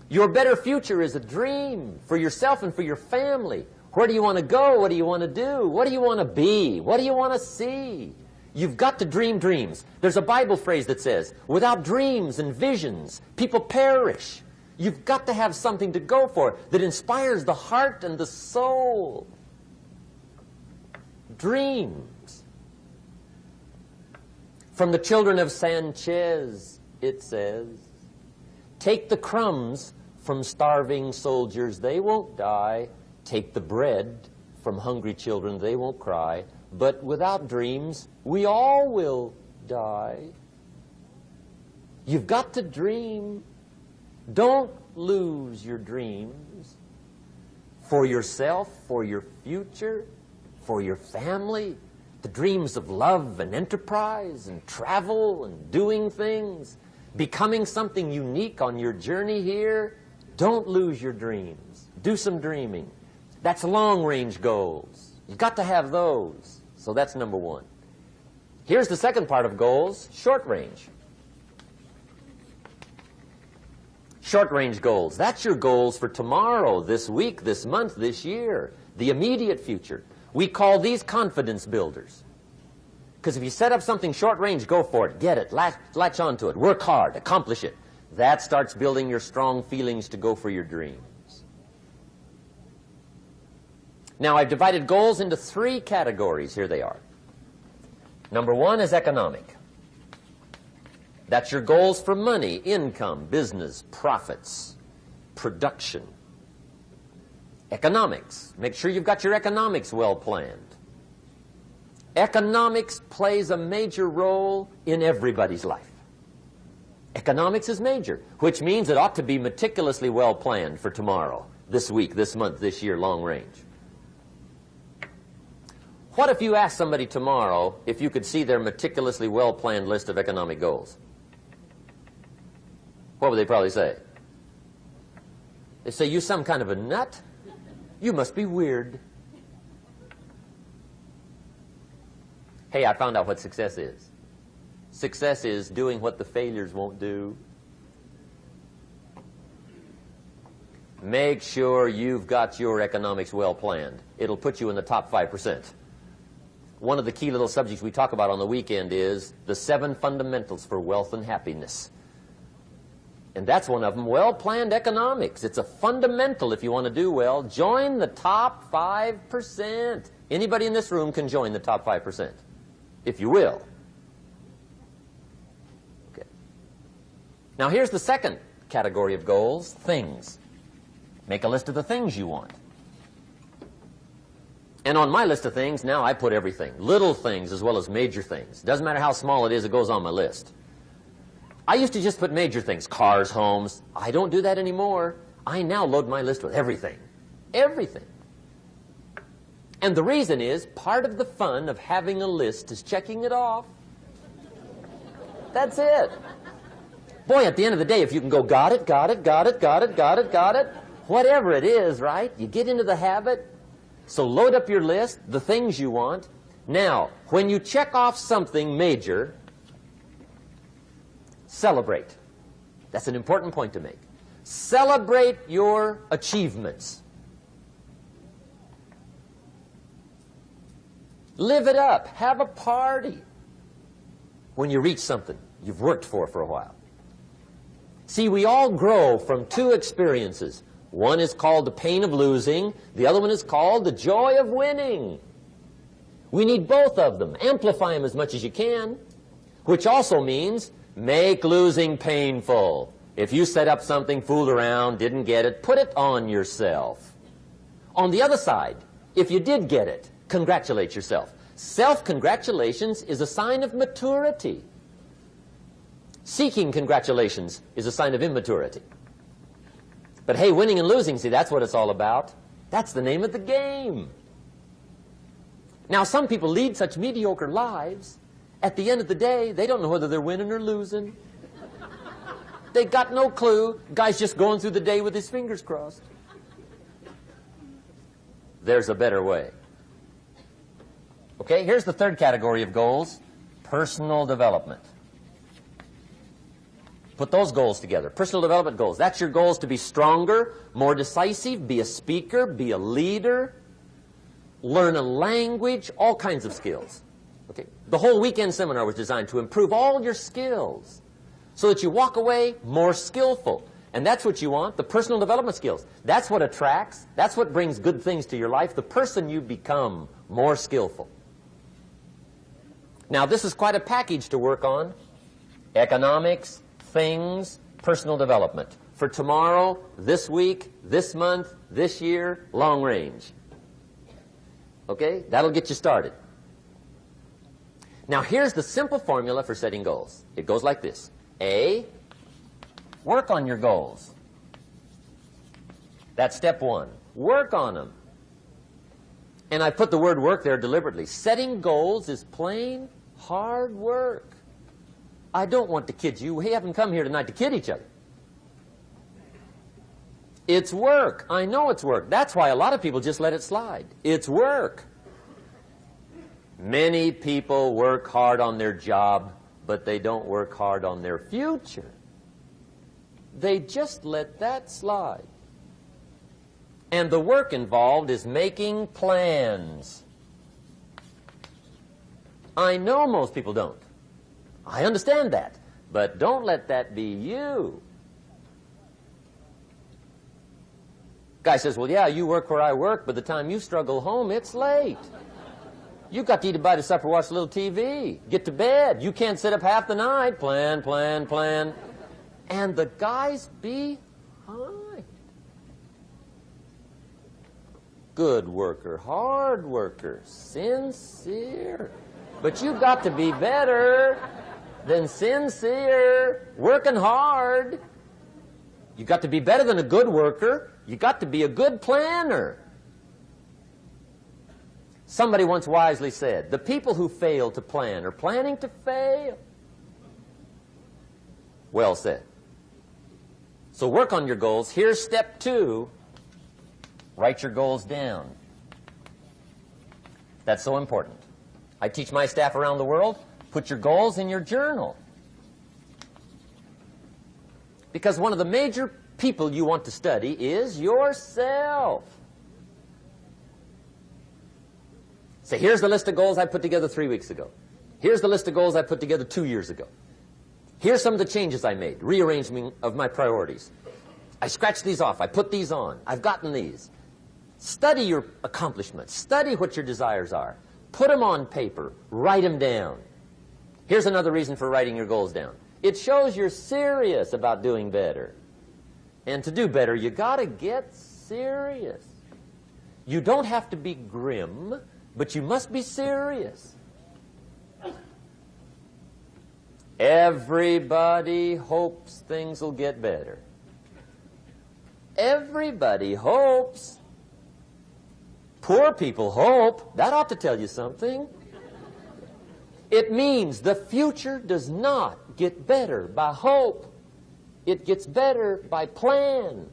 Your better future is a dream for yourself and for your family. Where do you want to go? What do you want to do? What do you want to be? What do you want to see? You've got to dream dreams. There's a Bible phrase that says, without dreams and visions, people perish. You've got to have something to go for that inspires the heart and the soul. Dreams. From the children of Sanchez, it says, take the crumbs from starving soldiers, they won't die. Take the bread from hungry children, they won't cry. But without dreams, we all will die. You've got to dream. Don't lose your dreams for yourself, for your future, for your family. The dreams of love and enterprise and travel and doing things, becoming something unique on your journey here. Don't lose your dreams. Do some dreaming. That's long-range goals. You've got to have those. So that's number one. Here's the second part of goals, short range. Short-range goals. That's your goals for tomorrow, this week, this month, this year, the immediate future. We call these confidence builders. Because if you set up something short-range, go for it, get it, latch onto it, work hard, accomplish it. That starts building your strong feelings to go for your dreams. Now, I've divided goals into 3 categories. Here they are. Number 1 is economic. That's your goals for money, income, business, profits, production. Economics. Make sure you've got your economics well planned. Economics plays a major role in everybody's life. Economics is major, which means it ought to be meticulously well planned for tomorrow, this week, this month, this year, long range. What if you asked somebody tomorrow if you could see their meticulously well-planned list of economic goals? What would they probably say? They say, you some kind of a nut? You must be weird. Hey, I found out what success is. Success is doing what the failures won't do. Make sure you've got your economics well planned. It'll put you in the top 5%. One of the key little subjects we talk about on the weekend is the 7 fundamentals for wealth and happiness. And that's one of them, well-planned economics. It's a fundamental if you want to do well. Join the top 5%. Anybody in this room can join the top 5%, if you will. Okay. Now here's the second category of goals, things. Make a list of the things you want. And on my list of things, now I put everything. Little things as well as major things. Doesn't matter how small it is, it goes on my list. I used to just put major things, cars, homes. I don't do that anymore. I now load my list with everything. Everything. And the reason is, part of the fun of having a list is checking it off. That's it. Boy, at the end of the day, if you can go, got it, got it, got it, got it, got it, got it, whatever it is, right? You get into the habit. So load up your list, the things you want. Now, when you check off something major, celebrate. That's an important point to make. Celebrate your achievements. Live it up. Have a party when you reach something you've worked for a while. See, we all grow from two experiences. One is called the pain of losing. The other one is called the joy of winning. We need both of them. Amplify them as much as you can, which also means make losing painful. If you set up something, fooled around, didn't get it, put it on yourself. On the other side, if you did get it, congratulate yourself. Self-congratulations is a sign of maturity. Seeking congratulations is a sign of immaturity. But hey, winning and losing, see, that's what it's all about. That's the name of the game. Now, some people lead such mediocre lives, at the end of the day, they don't know whether they're winning or losing. They got no clue. Guy's just going through the day with his fingers crossed. There's a better way. Okay, here's the third category of goals, personal development. Put those goals together. Personal development goals. That's your goals to be stronger, more decisive, be a speaker, be a leader, learn a language, all kinds of skills. Okay. The whole weekend seminar was designed to improve all your skills so that you walk away more skillful. And that's what you want, the personal development skills. That's what attracts, that's what brings good things to your life, the person you become more skillful. Now, this is quite a package to work on. Economics, things, personal development. For tomorrow, this week, this month, this year, long range. Okay? That'll get you started. Now, here's the simple formula for setting goals. It goes like this. A, work on your goals. That's step one. Work on them. And I put the word work there deliberately. Setting goals is plain hard work. I don't want to kid you. We haven't come here tonight to kid each other. It's work. I know it's work. That's why a lot of people just let it slide. It's work. Many people work hard on their job, but they don't work hard on their future. They just let that slide. And the work involved is making plans. I know most people don't. I understand that. But don't let that be you. Guy says, well, yeah, you work where I work, but the time you struggle home, it's late. You've got to eat a bite of supper, watch a little TV, get to bed. You can't sit up half the night. Plan, plan, plan. And the guy's behind. Good worker, hard worker, sincere. But you've got to be better than sincere, working hard. You've got to be better than a good worker. You've got to be a good planner. Somebody once wisely said, the people who fail to plan are planning to fail. Well said. So work on your goals. Here's step 2. Write your goals down. That's so important. I teach my staff around the world, put your goals in your journal. Because one of the major people you want to study is yourself. So here's the list of goals I put together 3 weeks ago. Here's the list of goals I put together 2 years ago. Here's some of the changes I made, rearrangement of my priorities. I scratched these off. I put these on. I've gotten these. Study your accomplishments. Study what your desires are. Put them on paper. Write them down. Here's another reason for writing your goals down. It shows you're serious about doing better. And to do better, you got to get serious. You don't have to be grim, but you must be serious. Everybody hopes things will get better. Everybody hopes. Poor people hope. That ought to tell you something. It means the future does not get better by hope. It gets better by plan.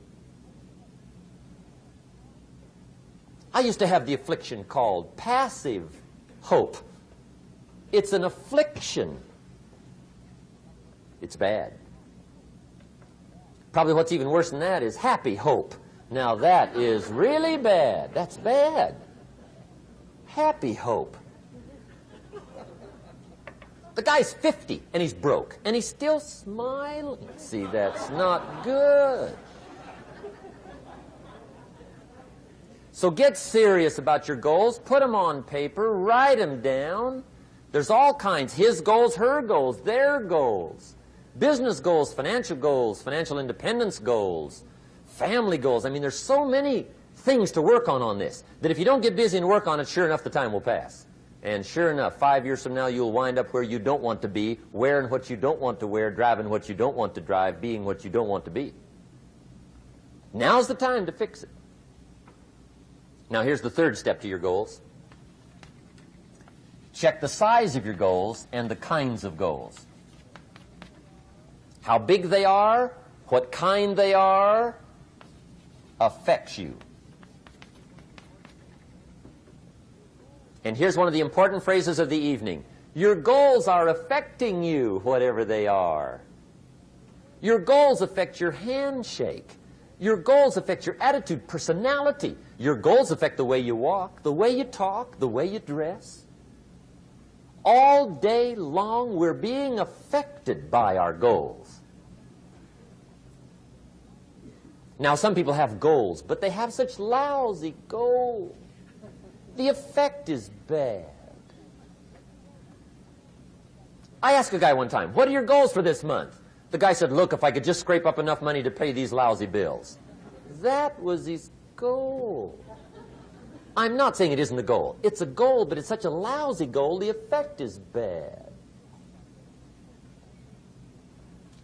I used to have the affliction called passive hope. It's an affliction. It's bad. Probably what's even worse than that is happy hope. Now that is really bad. That's bad. Happy hope. The guy's 50 and he's broke and he's still smiling. See, that's not good. So get serious about your goals. Put them on paper. Write them down. There's all kinds. His goals, her goals, their goals. Business goals, financial independence goals, family goals. I mean, there's so many things to work on this that if you don't get busy and work on it, sure enough, the time will pass. And sure enough, 5 years from now, you'll wind up where you don't want to be, wearing what you don't want to wear, driving what you don't want to drive, being what you don't want to be. Now's the time to fix it. Now, here's the third step to your goals. Check the size of your goals and the kinds of goals. How big they are, what kind they are, affects you. And here's one of the important phrases of the evening. Your goals are affecting you, whatever they are. Your goals affect your handshake. Your goals affect your attitude, personality. Your goals affect the way you walk, the way you talk, the way you dress. All day long, we're being affected by our goals. Now, some people have goals, but they have such lousy goals. The effect is bad. I asked a guy one time, what are your goals for this month? The guy said, look, if I could just scrape up enough money to pay these lousy bills. That was his goal. I'm not saying it isn't a goal. It's a goal, but it's such a lousy goal, the effect is bad.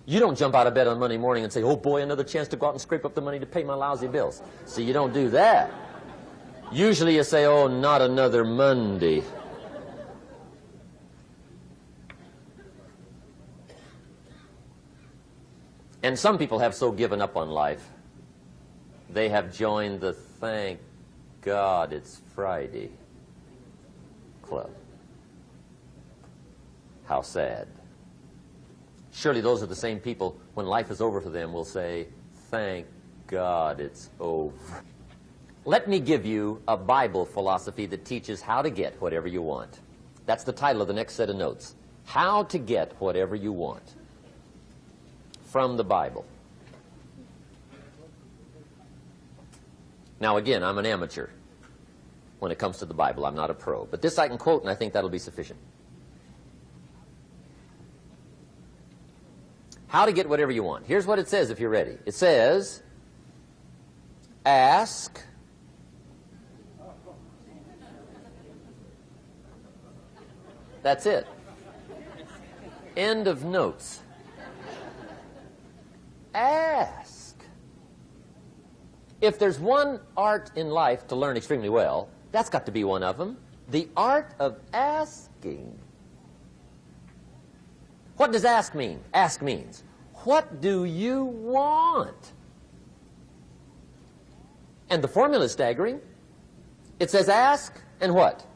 You don't jump out of bed on Monday morning and say, oh boy, another chance to go out and scrape up the money to pay my lousy bills. See, you don't do that. Usually you say, oh, not another Monday. And some people have so given up on life, they have joined the thank God it's Friday club. How sad. Surely those are the same people, when life is over for them, will say, thank God it's over. Let me give you a Bible philosophy that teaches how to get whatever you want. That's the title of the next set of notes. How to get whatever you want. From the Bible. Now again, I'm an amateur when it comes to the Bible. I'm not a pro. But this I can quote, and I think that'll be sufficient. How to get whatever you want. Here's what it says if you're ready. It says, ask. That's it. End of notes. Ask. If there's one art in life to learn extremely well, that's got to be one of them. The art of asking. What does ask mean? Ask means, what do you want? And the formula is staggering. It says ask and what?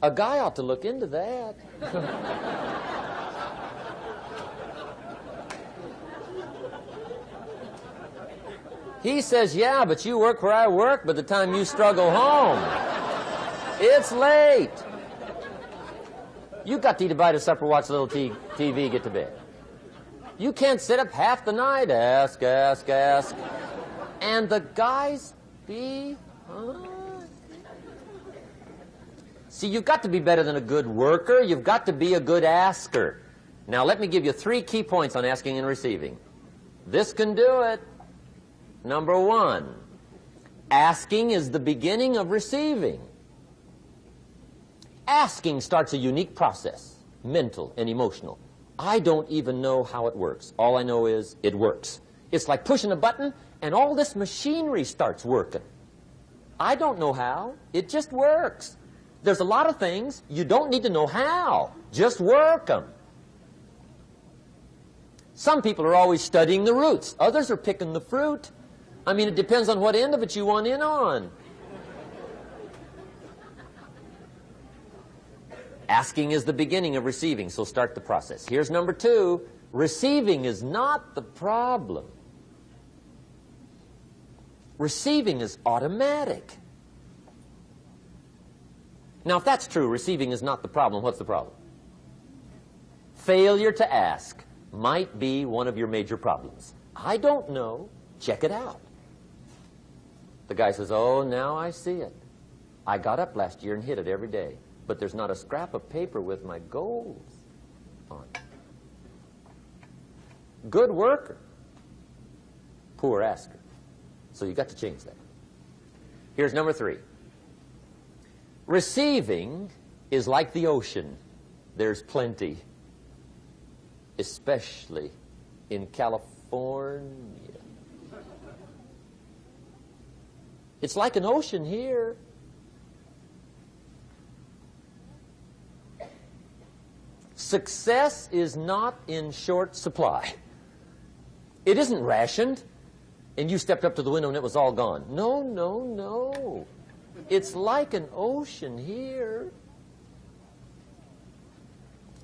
A guy ought to look into that. He says, yeah, but you work where I work. By the time you struggle home, it's late. You got to eat a bite of supper, watch a little TV, get to bed. You can't sit up half the night, ask. And the guys behind. See, you've got to be better than a good worker. You've got to be a good asker. Now, let me give you 3 key points on asking and receiving. This can do it. Number 1, asking is the beginning of receiving. Asking starts a unique process, mental and emotional. I don't even know how it works. All I know is it works. It's like pushing a button and all this machinery starts working. I don't know how. It just works. There's a lot of things you don't need to know how. Just work them. Some people are always studying the roots. Others are picking the fruit. I mean, it depends on what end of it you want in on. Asking is the beginning of receiving, so start the process. Here's number 2. Receiving is not the problem. Receiving is automatic. Now, if that's true, receiving is not the problem, what's the problem? Failure to ask might be one of your major problems. I don't know. Check it out. The guy says, oh, now I see it. I got up last year and hit it every day, but there's not a scrap of paper with my goals on it. Good worker, poor asker. So you got to change that. Here's number 3. Receiving is like the ocean. There's plenty, especially in California. It's like an ocean here. Success is not in short supply. It isn't rationed, and you stepped up to the window and it was all gone. No, no, no. It's like an ocean here.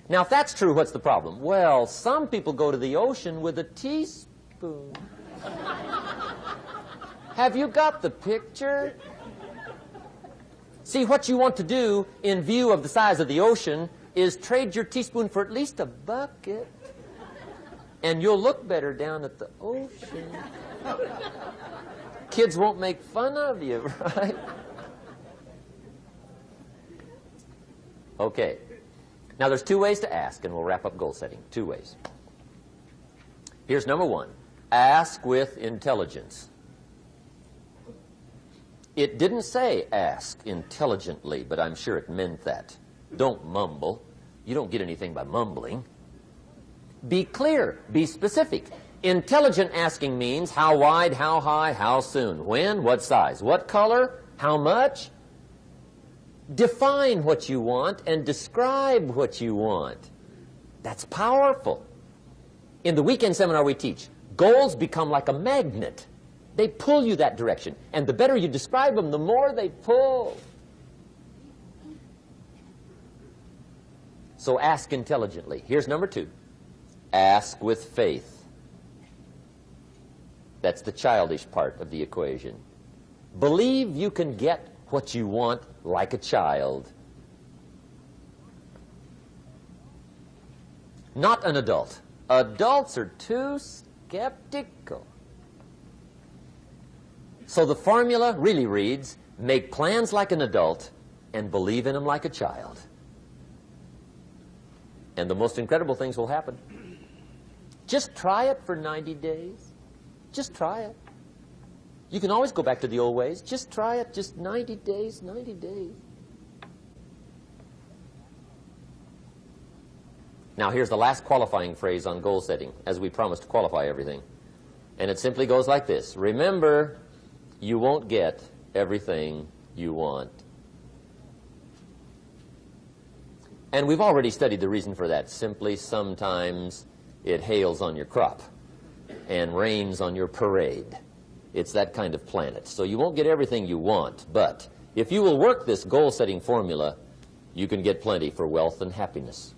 Now, if that's true, what's the problem? Well, some people go to the ocean with a teaspoon. Have you got the picture? See, what you want to do in view of the size of the ocean is trade your teaspoon for at least a bucket, and you'll look better down at the ocean. Kids won't make fun of you, right? Okay. Now, there's 2 ways to ask, and we'll wrap up goal setting. 2 ways. Here's number 1. Ask with intelligence. It didn't say ask intelligently, but I'm sure it meant that. Don't mumble. You don't get anything by mumbling. Be clear. Be specific. Intelligent asking means how wide, how high, how soon, when, what size, what color, how much. Define what you want and describe what you want. That's powerful. In the weekend seminar we teach, goals become like a magnet. They pull you that direction. And the better you describe them, the more they pull. So ask intelligently. Here's number 2. Ask with faith. That's the childish part of the equation. Believe you can get what you want like a child. Not an adult. Adults are too skeptical. So the formula really reads, make plans like an adult and believe in them like a child. And the most incredible things will happen. Just try it for 90 days. Just try it. You can always go back to the old ways. Just try it. Just 90 days, 90 days. Now, here's the last qualifying phrase on goal setting, as we promised to qualify everything. And it simply goes like this. Remember, you won't get everything you want. And we've already studied the reason for that. Simply, sometimes it hails on your crop and rains on your parade. It's that kind of planet. So you won't get everything you want, but if you will work this goal-setting formula, you can get plenty for wealth and happiness.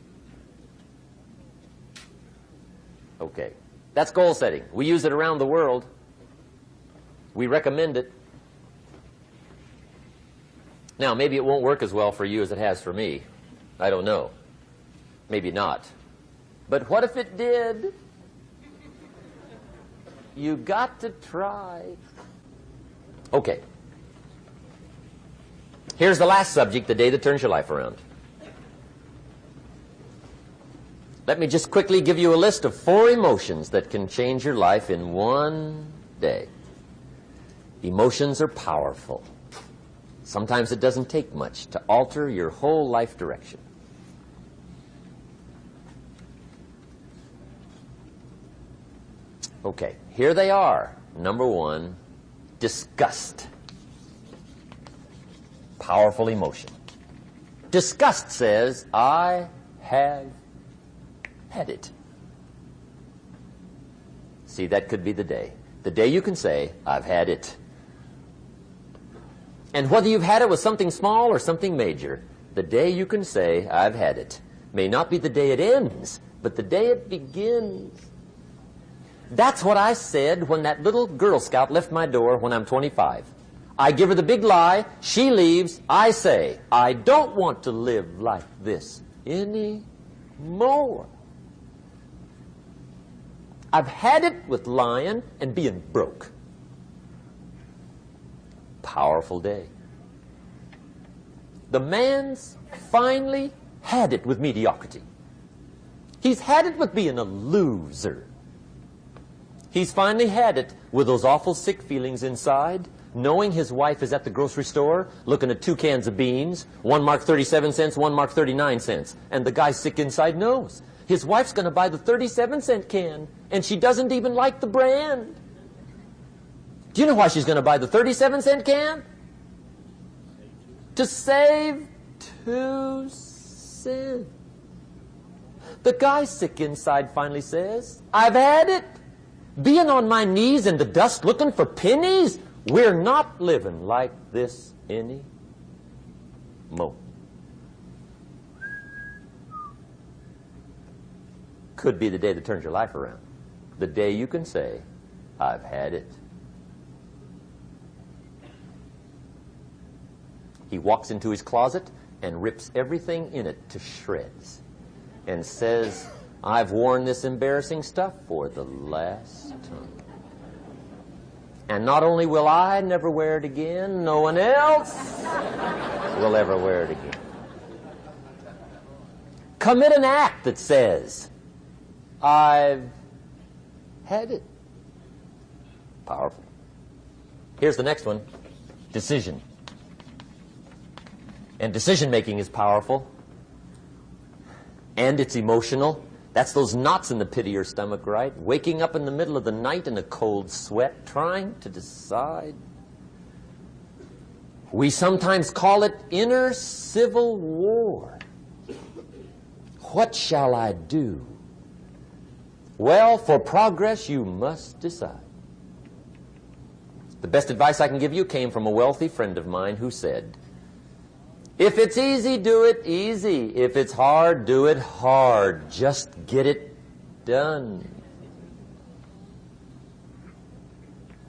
Okay. That's goal setting. We use it around the world. We recommend it. Now, maybe it won't work as well for you as it has for me. I don't know. Maybe not. But what if it did? You got to try. Okay. Here's the last subject, the day that turns your life around. Let me just quickly give you a list of 4 emotions that can change your life in one day. Emotions are powerful. Sometimes it doesn't take much to alter your whole life direction. Okay, here they are. Number 1, disgust. Powerful emotion. Disgust says, I have had it. See, that could be the day. The day you can say, I've had it. And whether you've had it with something small or something major, the day you can say, I've had it, may not be the day it ends, but the day it begins. That's what I said when that little Girl Scout left my door when I'm 25. I give her the big lie, she leaves, I say, I don't want to live like this anymore. I've had it with lying and being broke. Powerful day. The man's finally had it with mediocrity. He's had it with being a loser. He's finally had it with those awful sick feelings inside, knowing his wife is at the grocery store looking at 2 cans of beans, one marked 37 cents, one marked 39 cents. And the guy sick inside knows his wife's going to buy the 37-cent can, and she doesn't even like the brand. Do you know why she's going to buy the 37-cent can? To save 2 cents. The guy sick inside finally says, I've had it. Being on my knees in the dust looking for pennies, we're not living like this anymore. Could be the day that turns your life around. The day you can say, I've had it. He walks into his closet and rips everything in it to shreds and says, I've worn this embarrassing stuff for the last time. And not only will I never wear it again, no one else will ever wear it again. Commit an act that says, I've had it. Powerful. Here's the next one. Decision. And decision-making is powerful. And it's emotional. That's those knots in the pit of your stomach, right? Waking up in the middle of the night in a cold sweat, trying to decide. We sometimes call it inner civil war. What shall I do? Well, for progress, you must decide. The best advice I can give you came from a wealthy friend of mine who said, if it's easy, do it easy. If it's hard, do it hard. Just get it done.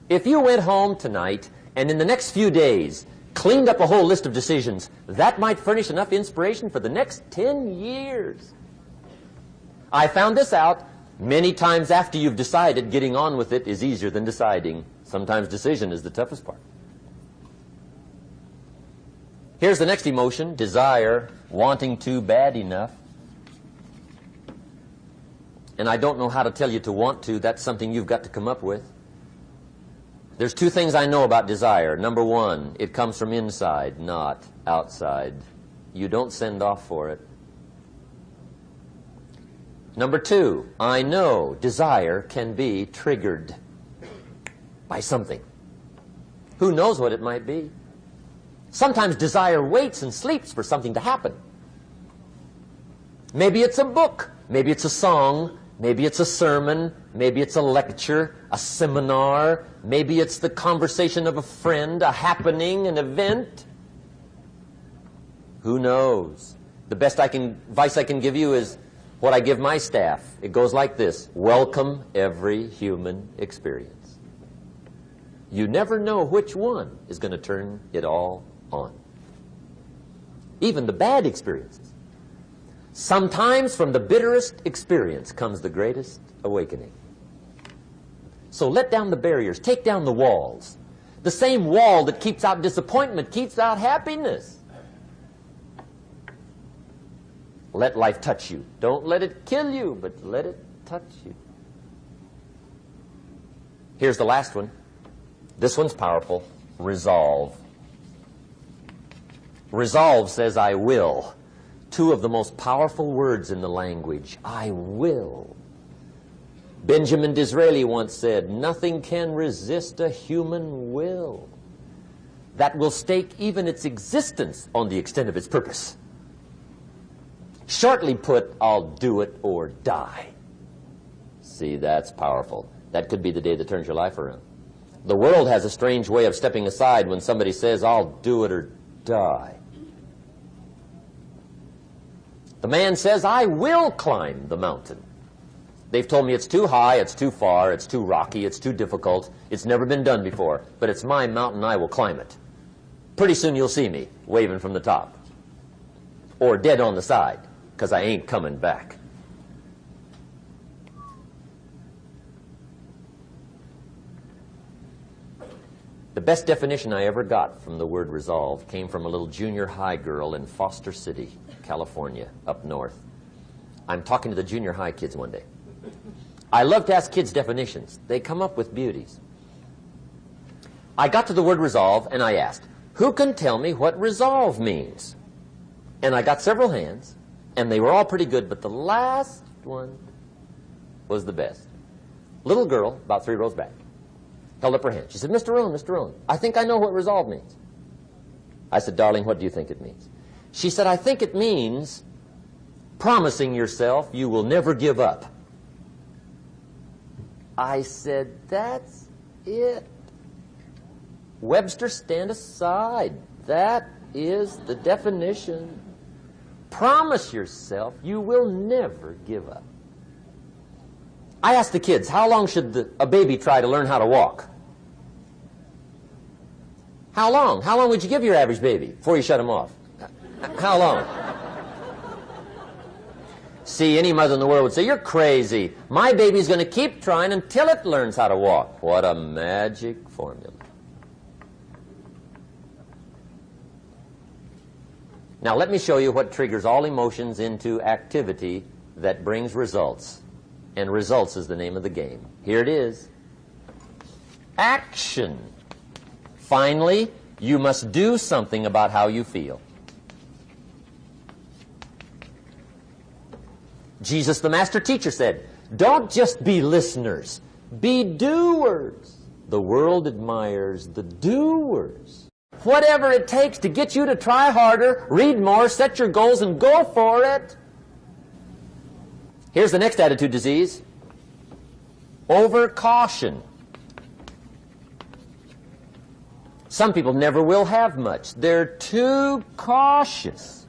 If you went home tonight and in the next few days cleaned up a whole list of decisions, that might furnish enough inspiration for the next 10 years. I found this out many times after you've decided. Getting on with it is easier than deciding. Sometimes decision is the toughest part. Here's the next emotion, desire, wanting to bad enough. And I don't know how to tell you to want to. That's something you've got to come up with. There's 2 things I know about desire. Number 1, it comes from inside, not outside. You don't send off for it. Number 2, I know desire can be triggered by something. Who knows what it might be? Sometimes desire waits and sleeps for something to happen. Maybe it's a book, maybe it's a song, maybe it's a sermon, maybe it's a lecture, a seminar, maybe it's the conversation of a friend, a happening, an event. Who knows? The best advice I can give you is what I give my staff. It goes like this: welcome every human experience. You never know which one is going to turn it all on. Even the bad experiences. Sometimes from the bitterest experience comes the greatest awakening. So let down the barriers, take down the walls. The same wall that keeps out disappointment keeps out happiness. Let life touch you. Don't let it kill you, but let it touch you. Here's the last one. This one's powerful. Resolve. Resolve says, I will. Two of the most powerful words in the language. I will. Benjamin Disraeli once said, nothing can resist a human will that will stake even its existence on the extent of its purpose. Shortly put, I'll do it or die. See, that's powerful. That could be the day that turns your life around. The world has a strange way of stepping aside when somebody says, I'll do it or die. The man says, I will climb the mountain. They've told me it's too high, it's too far, it's too rocky, it's too difficult, it's never been done before, but it's my mountain, I will climb it. Pretty soon you'll see me waving from the top. Or dead on the side, because I ain't coming back. The best definition I ever got from the word resolve came from a little junior high girl in Foster City, California, up north. I'm talking to the junior high kids one day. I love to ask kids definitions. They come up with beauties. I got to the word resolve and I asked, who can tell me what resolve means? And I got several hands, and they were all pretty good, but the last one was the best. Little girl, about 3 rows back, held up her hand. She said, Mr. Rohn, I think I know what resolve means. I said, darling, what do you think it means? She said, I think it means promising yourself you will never give up. I said, that's it. Webster, stand aside. That is the definition. Promise yourself you will never give up. I asked the kids, how long should a baby try to learn how to walk? How long? How long would you give your average baby before you shut him off? How long? See, any mother in the world would say, you're crazy. My baby's going to keep trying until it learns how to walk. What a magic formula. Now let me show you what triggers all emotions into activity that brings results. And results is the name of the game. Here it is. Action. Finally, you must do something about how you feel. Jesus, the master teacher, said, don't just be listeners, be doers. The world admires the doers. Whatever it takes to get you to try harder, read more, set your goals, and go for it. Here's the next attitude disease. Over-caution. Some people never will have much. They're too cautious.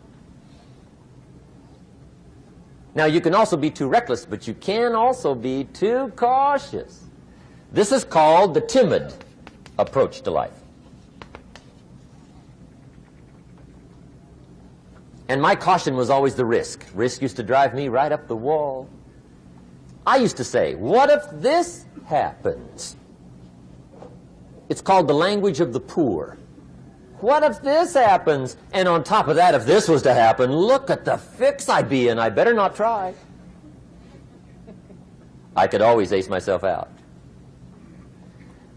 Now, you can also be too reckless, but you can also be too cautious. This is called the timid approach to life. And my caution was always the risk. Risk used to drive me right up the wall. I used to say, what if this happens? It's called the language of the poor. What if this happens? And on top of that, if this was to happen, look at the fix I'd be in. I better not try. I could always ace myself out.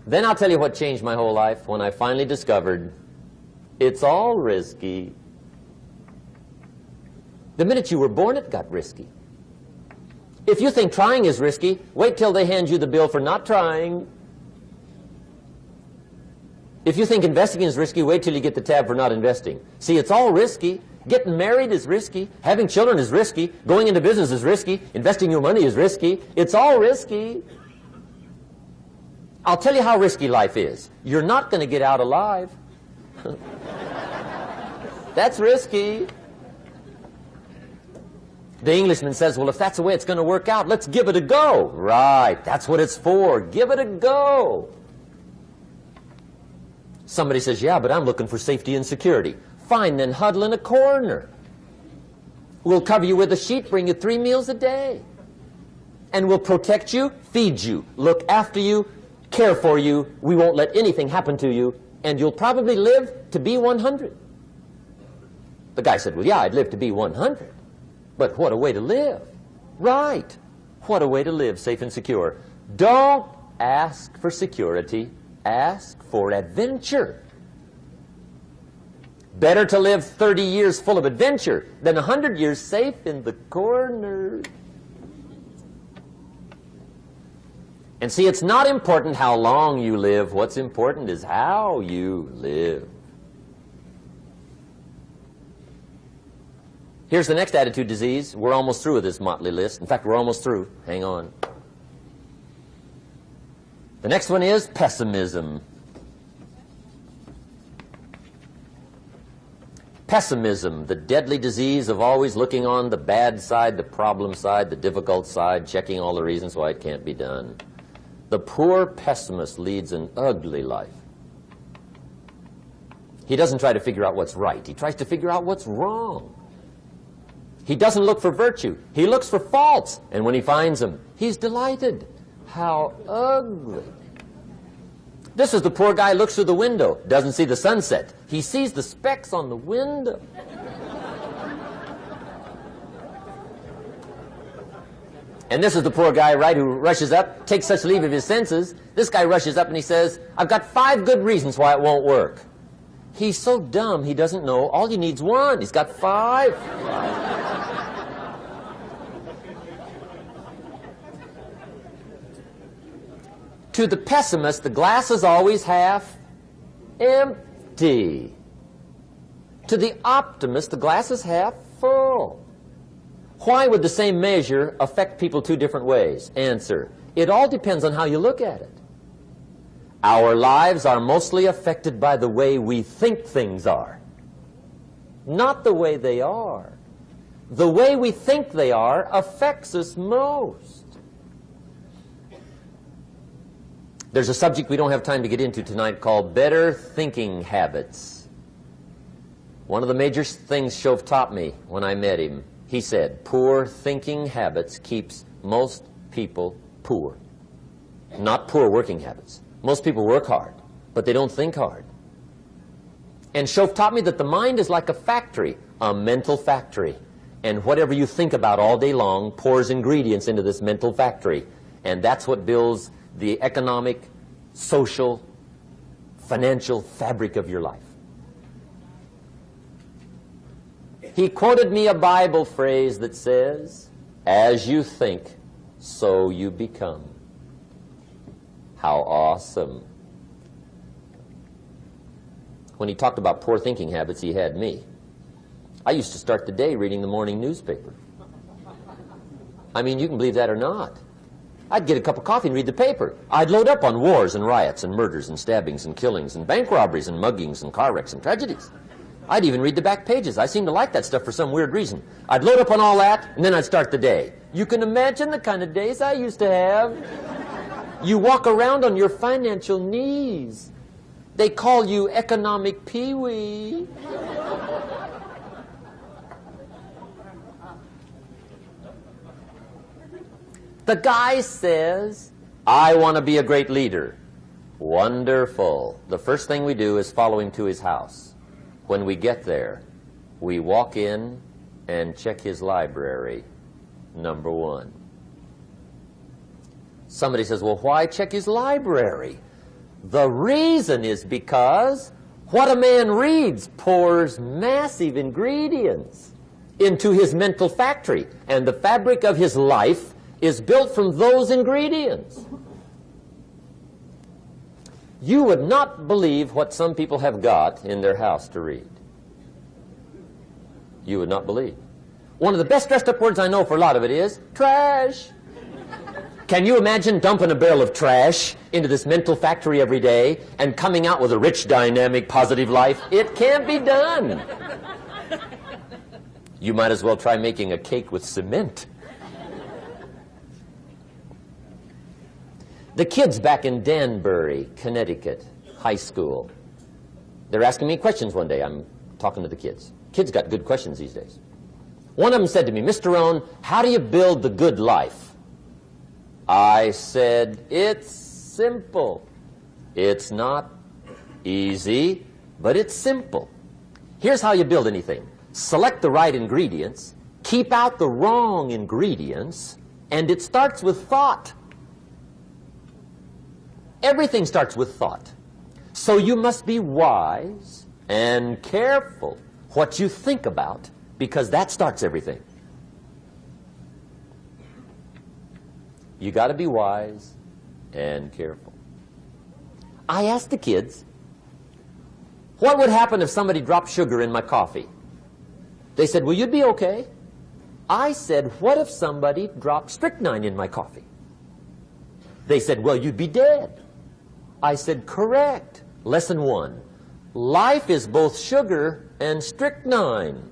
Then I'll tell you what changed my whole life when I finally discovered it's all risky. The minute you were born, it got risky. If you think trying is risky, wait till they hand you the bill for not trying. If you think investing is risky, wait till you get the tab for not investing. See, it's all risky. Getting married is risky. Having children is risky. Going into business is risky. Investing your money is risky. It's all risky. I'll tell you how risky life is. You're not going to get out alive. That's risky. The Englishman says, well, if that's the way it's going to work out, let's give it a go. Right, that's what it's for. Give it a go. Somebody says, yeah, but I'm looking for safety and security. Fine, then huddle in a corner. We'll cover you with a sheet, bring you 3 meals a day. And we'll protect you, feed you, look after you, care for you. We won't let anything happen to you. And you'll probably live to be 100. The guy said, well, yeah, I'd live to be 100. But what a way to live. Right. What a way to live, safe and secure. Don't ask for security. Ask for adventure. Better to live 30 years full of adventure than 100 years safe in the corner. And see, it's not important how long you live. What's important is how you live. Here's the next attitude disease. We're almost through with this motley list. In fact, we're almost through. Hang on. The next one is pessimism. Pessimism, the deadly disease of always looking on the bad side, the problem side, the difficult side, checking all the reasons why it can't be done. The poor pessimist leads an ugly life. He doesn't try to figure out what's right. He tries to figure out what's wrong. He doesn't look for virtue. He looks for faults. And when he finds them, he's delighted. How ugly. This is the poor guy who looks through the window, doesn't see the sunset. He sees the specks on the window. And this is the poor guy, right, who rushes up, takes such leave of his senses. This guy rushes up and he says, I've got 5 good reasons why it won't work. He's so dumb he doesn't know all he needs 1. He's got 5. To the pessimist, the glass is always half empty. To the optimist, the glass is half full. Why would the same measure affect people 2 different ways? Answer, it all depends on how you look at it. Our lives are mostly affected by the way we think things are, not the way they are. The way we think they are affects us most. There's a subject we don't have time to get into tonight called better thinking habits. One of the major things Shove taught me when I met him, he said, poor thinking habits keeps most people poor. Not poor working habits. Most people work hard, but they don't think hard. And Shove taught me that the mind is like a factory, a mental factory. And whatever you think about all day long pours ingredients into this mental factory. And that's what builds the economic, social, financial fabric of your life. He quoted me a Bible phrase that says, as you think, so you become. How awesome. When he talked about poor thinking habits, he had me. I used to start the day reading the morning newspaper. I mean, you can believe that or not. I'd get a cup of coffee and read the paper. I'd load up on wars and riots and murders and stabbings and killings and bank robberies and muggings and car wrecks and tragedies. I'd even read the back pages. I seem to like that stuff for some weird reason. I'd load up on all that, and then I'd start the day. You can imagine the kind of days I used to have. You walk around on your financial knees. They call you economic peewee. The guy says, I want to be a great leader. Wonderful. The first thing we do is follow him to his house. When we get there, we walk in and check his library, number 1. Somebody says, well, why check his library? The reason is because what a man reads pours massive ingredients into his mental factory, and the fabric of his life is built from those ingredients. You would not believe what some people have got in their house to read. You would not believe. One of the best dressed up words I know for a lot of it is trash. Can you imagine dumping a barrel of trash into this mental factory every day and coming out with a rich, dynamic, positive life? It can't be done. You might as well try making a cake with cement. The kids back in Danbury, Connecticut, high school, they're asking me questions one day. I'm talking to the kids. Kids got good questions these days. One of them said to me, Mr. Rohn, how do you build the good life? I said, it's simple. It's not easy, but it's simple. Here's how you build anything. Select the right ingredients, keep out the wrong ingredients, and it starts with thought. Everything starts with thought. So you must be wise and careful what you think about, because that starts everything. You got to be wise and careful. I asked the kids, what would happen if somebody dropped sugar in my coffee? They said, well, you'd be okay. I said, what if somebody dropped strychnine in my coffee? They said, well, you'd be dead. I said, correct. Lesson 1. Life is both sugar and strychnine.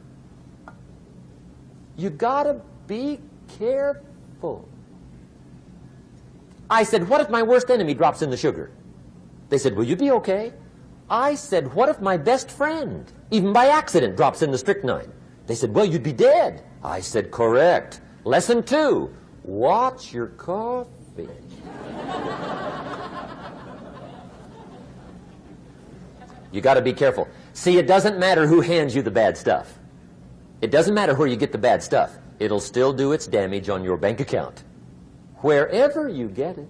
You gotta be careful. I said, what if my worst enemy drops in the sugar? They said, will you be okay? I said, what if my best friend, even by accident, drops in the strychnine? They said, well, you'd be dead. I said, correct. Lesson 2, watch your coffee. You got to be careful. See, it doesn't matter who hands you the bad stuff. It doesn't matter where you get the bad stuff. It'll still do its damage on your bank account, wherever you get it.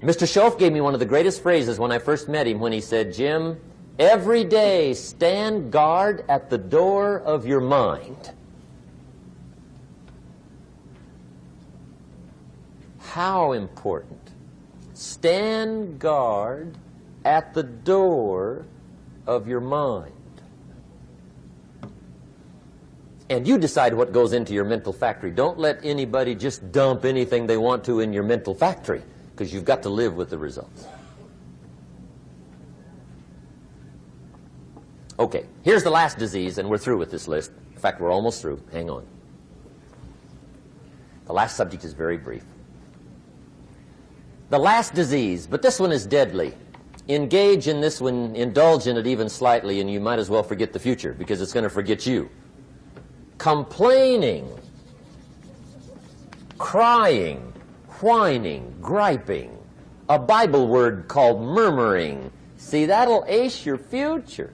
Mr. Schoaf gave me one of the greatest phrases when I first met him when he said, Jim, every day stand guard at the door of your mind. How important. Stand guard at the door of your mind. And you decide what goes into your mental factory. Don't let anybody just dump anything they want to in your mental factory, because you've got to live with the results. Okay, here's the last disease, and we're through with this list. In fact, we're almost through. Hang on. The last subject is very brief. The last disease, but this one is deadly. Engage in this one, indulge in it even slightly, and you might as well forget the future, because it's going to forget you. Complaining, crying, whining, griping, a Bible word called murmuring. See, that'll ace your future.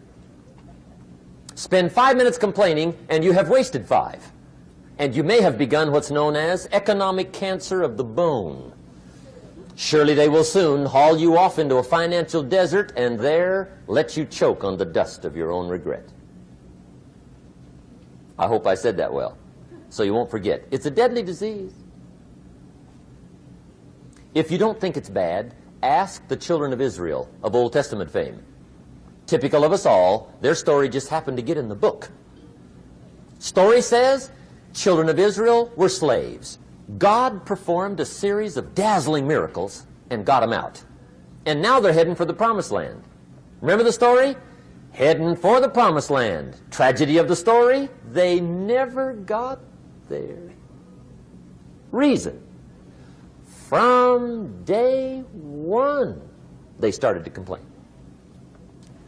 Spend 5 minutes complaining, and you have wasted 5. And you may have begun what's known as economic cancer of the bone. Surely they will soon haul you off into a financial desert and there let you choke on the dust of your own regret. I hope I said that well, so you won't forget. It's a deadly disease. If you don't think it's bad, ask the children of Israel of Old Testament fame. Typical of us all, their story just happened to get in the book. Story says, children of Israel were slaves. God performed a series of dazzling miracles and got them out. And now they're heading for the promised land. Remember the story? Heading for the promised land. Tragedy of the story, they never got there. Reason. From day one, they started to complain.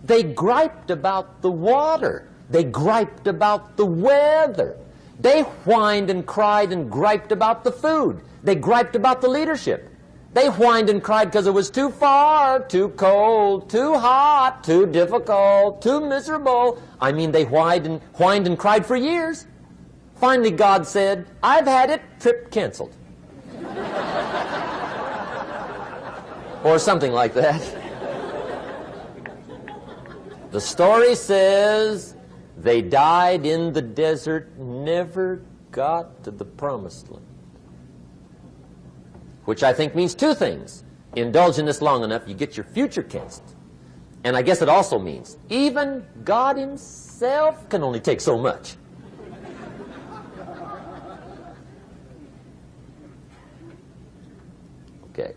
They griped about the water. They griped about the weather. They whined and cried and griped about the food. They griped about the leadership. They whined and cried because it was too far, too cold, too hot, too difficult, too miserable. I mean, they whined and cried for years. Finally, God said, I've had it, trip canceled. Or something like that. The story says they died in the desert, never got to the promised land. Which I think means 2 things. Indulge in this long enough, you get your future canceled. And I guess it also means even God himself can only take so much. Okay.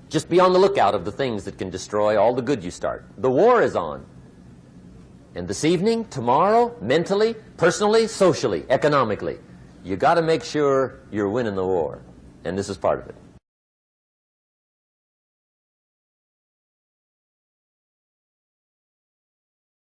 Just be on the lookout of the things that can destroy all the good you start. The war is on. And this evening, tomorrow, mentally, personally, socially, economically, you got to make sure you're winning the war. And this is part of it.